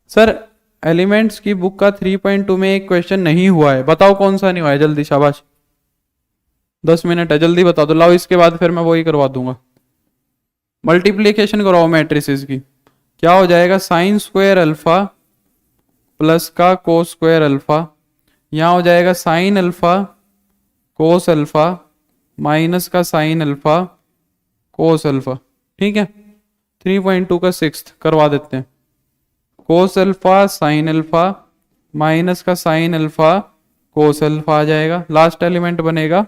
सर, एलिमेंट्स की बुक का 3.2 में एक क्वेश्चन नहीं हुआ है, बताओ कौन सा नहीं हुआ है, जल्दी शाबाश, 10 मिनट है, जल्दी बता दो। लाओ इसके बाद फिर मैं वही करवा दूंगा। मल्टीप्लीकेशन कराओ मैट्रिसेस की, क्या हो जाएगा साइन स्क्वायर अल्फा प्लस का कोस स्क्वायर अल्फा, यहां हो जाएगा sine alpha cos alpha minus का साइन अल्फा कोस अल्फा। ठीक है, 3.2 का 6th करवा देते हैं, cos alpha sine alpha minus का साइन अल्फा कोस अल्फा आ जाएगा। लास्ट एलिमेंट बनेगा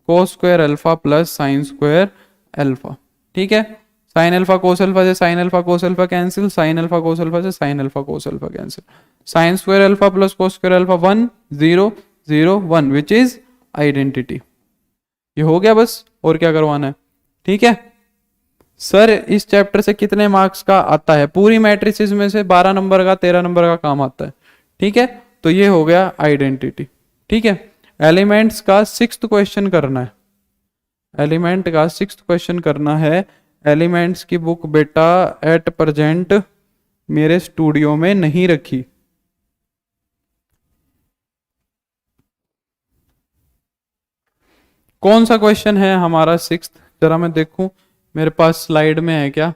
cos square alpha plus sine square alpha. ठीक है, साइन अल्फा कोस अल्फा से sine alpha cos alpha cancel, sine alpha cos alpha से sine alpha cos alpha cancel, sine square alpha plus cos square alpha 1, 0, 0, 1 which is identity. ये हो गया बस, और क्या करवाना है। ठीक है सर, इस चैप्टर से कितने मार्क्स का आता है, पूरी मैट्रिसेस में से 12 नंबर का 13 नंबर का काम आता है। ठीक है, तो ये हो गया आइडेंटिटी। ठीक है, एलिमेंट्स का 6th क्वेश्चन करना है, एलिमेंट का 6th क्वेश्चन करना है। एलिमेंट्स की बुक बेटा एट प्रेजेंट मेरे स्टूडियो में नहीं रखी। कौन सा क्वेश्चन है हमारा 6th, जरा मैं देखूं मेरे पास स्लाइड में है क्या।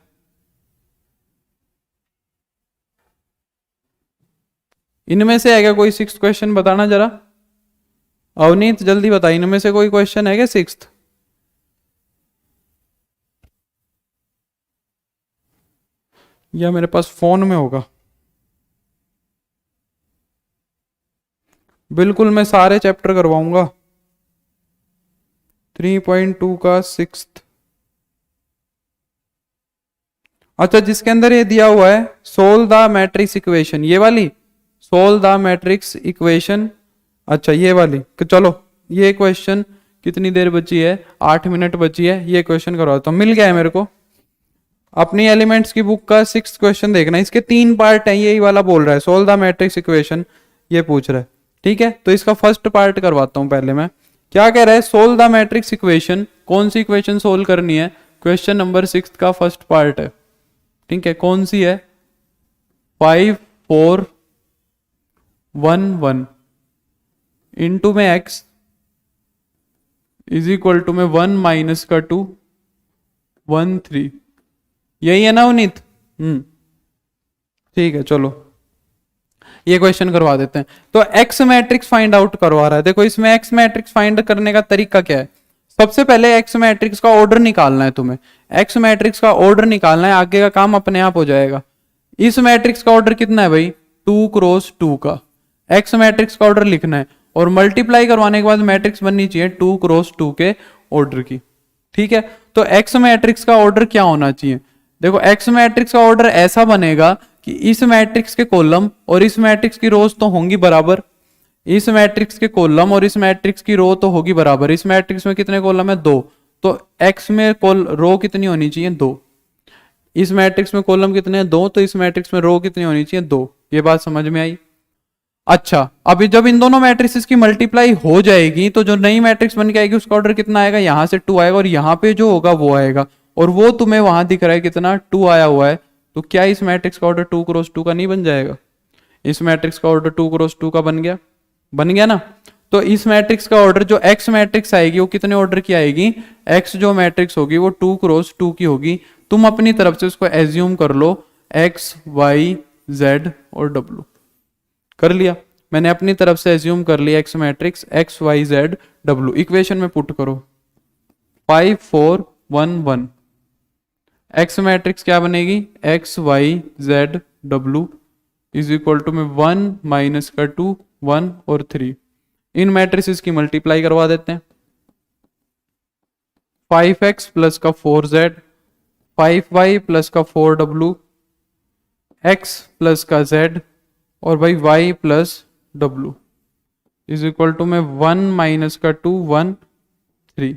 इनमें से है क्या कोई 6th क्वेश्चन, बताना जरा। अवनीत जल्दी बता, इनमें से कोई क्वेश्चन है क्या 6th। या मेरे पास फोन में होगा। बिल्कुल मैं सारे चैप्टर करवाऊंगा। 3.2 का 6th, अच्छा जिसके अंदर ये दिया हुआ है सोल्व द मैट्रिक्स इक्वेशन, ये वाली सोल्व द मैट्रिक्स इक्वेशन। अच्छा ये वाली, तो चलो ये क्वेश्चन, कितनी देर बची है, 8 मिनट बची है, ये क्वेश्चन करवाता हूं। मिल गया है मेरे को। अपनी एलिमेंट्स की बुक का 6th क्वेश्चन देखना, इसके 3 पार्ट हैं, यही वाला बोल रहा है सोल्व द मैट्रिक्स इक्वेशन, ये पूछ रहा है। ठीक है, तो इसका फर्स्ट पार्ट करवाता हूं पहले मैं। क्या कह रहा है, सोल्व द मैट्रिक्स इक्वेशन, कौन सी इक्वेशन सोल्व करनी है, क्वेश्चन नंबर 6 का फर्स्ट पार्ट है। ठीक है, कौन सी है, 5, 4, 1, 1 इंटू में x इज इक्वल टू में 1 माइनस का 2, 1, 3, यही है ना उन्नीत। ठीक है, चलो ये क्वेश्चन करवा देते हैं। तो x मैट्रिक्स फाइंड आउट करवा रहा है। देखो इसमें x मैट्रिक्स फाइंड करने का तरीका क्या है, सबसे पहले x मैट्रिक्स का ऑर्डर निकालना है तुम्हें, x मैट्रिक्स का ऑर्डर निकालना है, आगे का काम अपने आप हो जाएगा। इस मैट्रिक्स का ऑर्डर कितना है भाई, 2 क्रॉस 2 का, x मैट्रिक्स का ऑर्डर लिखना है। और मल्टीप्लाई करवाने के बाद मैट्रिक्स बननी चाहिए 2 क्रॉस 2 के ऑर्डर की। ठीक है, तो एक्स मैट्रिक्स का ऑर्डर क्या होना चाहिए? देखो एक्स मैट्रिक्स का ऑर्डर ऐसा बनेगा कि इस मैट्रिक्स के कॉलम और इस मैट्रिक्स की रोज तो होंगी बराबर, इस मैट्रिक्स के कॉलम और इस मैट्रिक्स की रो तो होगी बराबर। इस मैट्रिक्स में कितने कॉलम है? 2, तो एक्स में रो कितनी होनी चाहिए? 2। इस मैट्रिक्स में कॉलम कितने हैं? 2, तो इस मैट्रिक्स में रो कितनी होनी चाहिए? 2। ये बात समझ में आई? अच्छा, अभी जब इन दोनों मैट्रिक्स की मल्टीप्लाई हो जाएगी तो जो नई मैट्रिक्स बन के आएगी उसका ऑर्डर कितना आएगा? यहां से 2 आएगा और यहाँ पे जो होगा वो आएगा, और वो तुम्हें वहां दिख रहा है कितना? 2 आया हुआ है। तो क्या इस मैट्रिक्स का ऑर्डर 2 क्रॉस 2 का नहीं बन जाएगा? इस मैट्रिक्स का ऑर्डर 2 क्रॉस 2 का बन गया, बन गया ना। तो इस मैट्रिक्स का ऑर्डर जो एक्स मैट्रिक्स आएगी वो कितने ऑर्डर की आएगी? एक्स जो मैट्रिक्स होगी वो 2 क्रॉस 2 की होगी। तुम अपनी तरफ से उसको एज्यूम कर लो एक्स वाई जेड और डब्ल्यू। कर लिया? मैंने अपनी तरफ से एज्यूम कर लिया X matrix X Y Z W. Equation में पुट करो 5 4 1 1। एक्स मैट्रिक्स क्या बनेगी? X Y Z W is equal to में 1 माइनस का 2 1 और 3। इन मैट्रिसेस की मल्टीप्लाई करवा देते हैं। 5x प्लस का 4z, 5y प्लस का 4w, x प्लस का z और भाई y plus w is equal to में 1 माइनस का 2 1 3।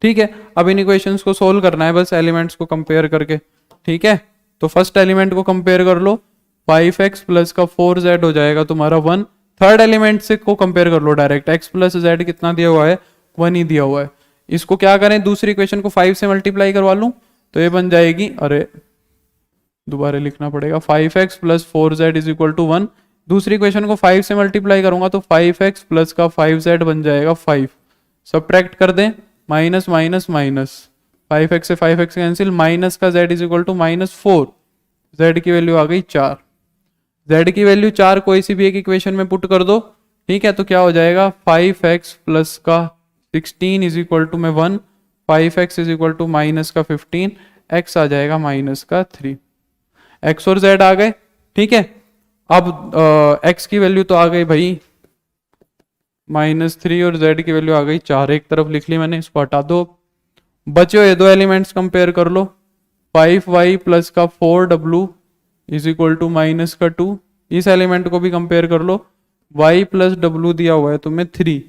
ठीक है, अब इन इक्वेशंस को सोल्व करना है बस एलिमेंट्स को कंपेयर करके। ठीक है, तो फर्स्ट एलिमेंट को कंपेयर कर लो, 5x प्लस का 4z हो जाएगा तुम्हारा 1। थर्ड एलिमेंट से को कंपेयर कर लो डायरेक्ट, x प्लस z कितना दिया हुआ है? 1 ही दिया हुआ है। इसको क्या करें? दूसरी इक्वेशन को 5 से मल्टीप्लाई करवा लूं तो ये बन जाएगी, अरे दोबारा लिखना पड़ेगा, 5x plus 4z is equal to 1। दूसरी इक्वेशन को 5 से मल्टीप्लाई करूंगा तो 5x प्लस का 5z बन जाएगा 5। सब्ट्रैक्ट कर दें, माइनस माइनस माइनस, 5x से 5x कैंसिल, माइनस का z is equal to -4। z की वैल्यू आ गई 4। z की वैल्यू 4 कोई सी भी एक इक्वेशन में पुट कर दो। ठीक है, तो क्या हो जाएगा? 5x प्लस का 16 इज इक्वल टू में 1, 5x is equal to minus का 15, x आ जाएगा माइनस का 3। x और z आ गए। ठीक है, अब x की वैल्यू तो आ गई भाई -3 और z की वैल्यू आ गई 4। एक तरफ लिख ली मैंने, इसको हटा दो। बचे हुए दो एलिमेंट्स कंपेयर कर लो, 5y प्लस का 4w is equal to minus का 2। इस एलिमेंट को भी कंपेयर कर लो, y प्लस w दिया हुआ है तुम्हें 3।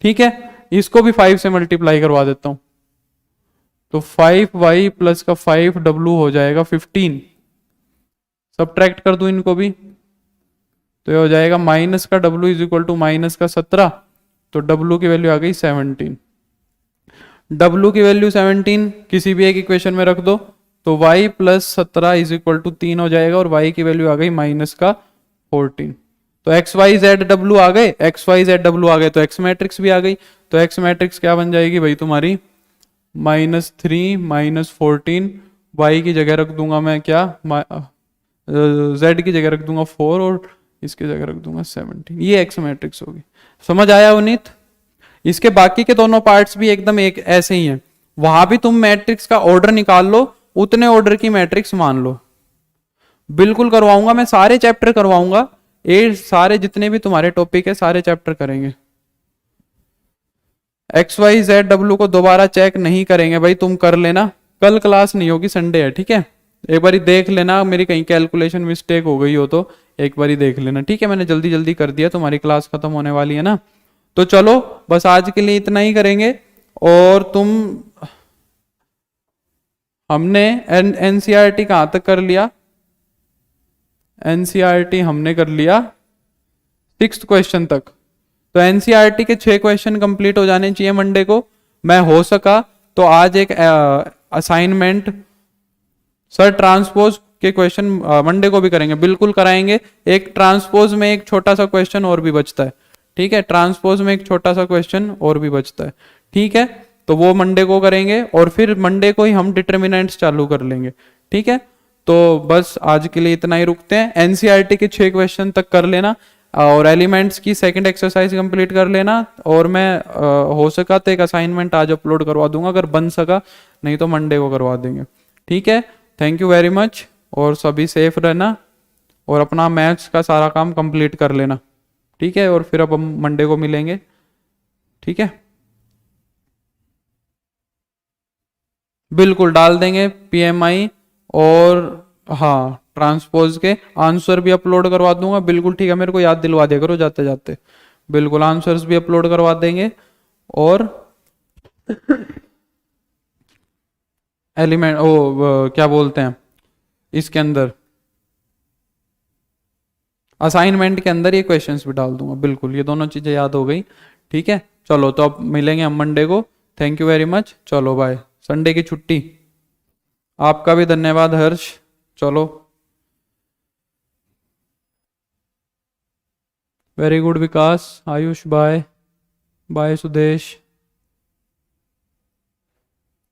ठीक है, इसको भी 5 से मल्टीप्लाई करवा देता हूं तो 5y प्लस का 5w हो जाएगा 15। सब्ट्रैक्ट कर दूं इनको भी तो ये हो जाएगा माइनस का w is equal to minus का 17, तो w की वैल्यू आ गई 17। w की वैल्यू 17 किसी भी एक इक्वेशन में रख दो तो y plus 17 is equal to 3 हो जाएगा और y की वैल्यू आ गई माइनस का 14। तो एक्स वाई जेड डब्ल्यू आ गए, एक्स वाई जेड डब्ल्यू आ गए तो एक्स मैट्रिक्स भी आ गई। तो एक्स मैट्रिक्स क्या बन जाएगी भाई तुम्हारी? -3 -14, y की जगह रख दूंगा मैं क्या? z की जगह रख दूंगा 4 और इसकी जगह रख दूंगा 17। ये एक्स मैट्रिक्स होगी। समझ आया उन्नीत? इसके बाकी के दोनों पार्ट्स भी एकदम एक ऐसे ही हैं। वहां भी तुम मैट्रिक्स का ऑर्डर निकाल लो, उतने ऑर्डर की मैट्रिक्स मान लो। बिल्कुल करवाऊंगा मैं, सारे चैप्टर करवाऊंगा, ये सारे जितने भी तुम्हारे टॉपिक है सारे चैप्टर करेंगे। एक्स वाई जेड डब्ल्यू को दोबारा चेक नहीं करेंगे भाई, तुम कर लेना, कल क्लास नहीं होगी, संडे है। ठीक है, एक बारी देख लेना, मेरी कहीं कैलकुलेशन मिस्टेक हो गई हो तो एक बारी देख लेना। ठीक है, मैंने जल्दी जल्दी कर दिया, तुम्हारी क्लास खत्म होने वाली है ना। तो चलो बस आज के लिए इतना ही करेंगे। और तुम हमने एनसीईआरटी कहाँ तक कर लिया? एनसीईआरटी हमने कर लिया 6th क्वेश्चन तक। तो एनसीईआरटी के 6 क्वेश्चन कंप्लीट हो जाने चाहिए मंडे को। मैं हो सका तो आज एक असाइनमेंट सर ट्रांसपोज के क्वेश्चन मंडे को भी करेंगे, बिल्कुल कराएंगे। एक ट्रांसपोज में एक छोटा सा क्वेश्चन और भी बचता है। ठीक है, ट्रांसपोज में एक छोटा सा क्वेश्चन और भी बचता है। ठीक है, तो वो मंडे को करेंगे और फिर मंडे को ही हम डिटर्मिनेंट्स चालू कर लेंगे। ठीक है, तो बस आज के लिए इतना ही रुकते हैं। एनसीईआरटी के 6 क्वेश्चन तक कर लेना और एलिमेंट्स की सेकंड एक्सरसाइज कंप्लीट कर लेना। और मैं हो सका तो एक असाइनमेंट आज अपलोड करवा दूंगा, अगर बन सका, नहीं तो मंडे को करवा देंगे। ठीक है, थैंक यू वेरी मच और सभी सेफ रहना और अपना मैथ्स का सारा काम कंप्लीट कर लेना। ठीक है, और फिर अब हम मंडे को मिलेंगे, ठीक है। बिल्कुल डाल देंगे पीएमआई, और हाँ ट्रांसपोज के आंसर भी अपलोड करवा दूंगा, बिल्कुल ठीक है, मेरे को याद दिलवा दिया करो जाते जाते। बिल्कुल आंसर्स भी अपलोड करवा देंगे, और एलिमेंट क्या बोलते हैं इसके अंदर, असाइनमेंट के अंदर ये क्वेश्चंस भी डाल दूंगा। बिल्कुल ये दोनों चीज़ें याद हो गई, ठीक है। चलो तो अब मिलेंगे हम मंडे को। थैंक यू वेरी मच, चलो बाय। संडे की छुट्टी। आपका भी धन्यवाद हर्ष। चलो वेरी गुड विकास, आयुष बाय, बाय सुदेश।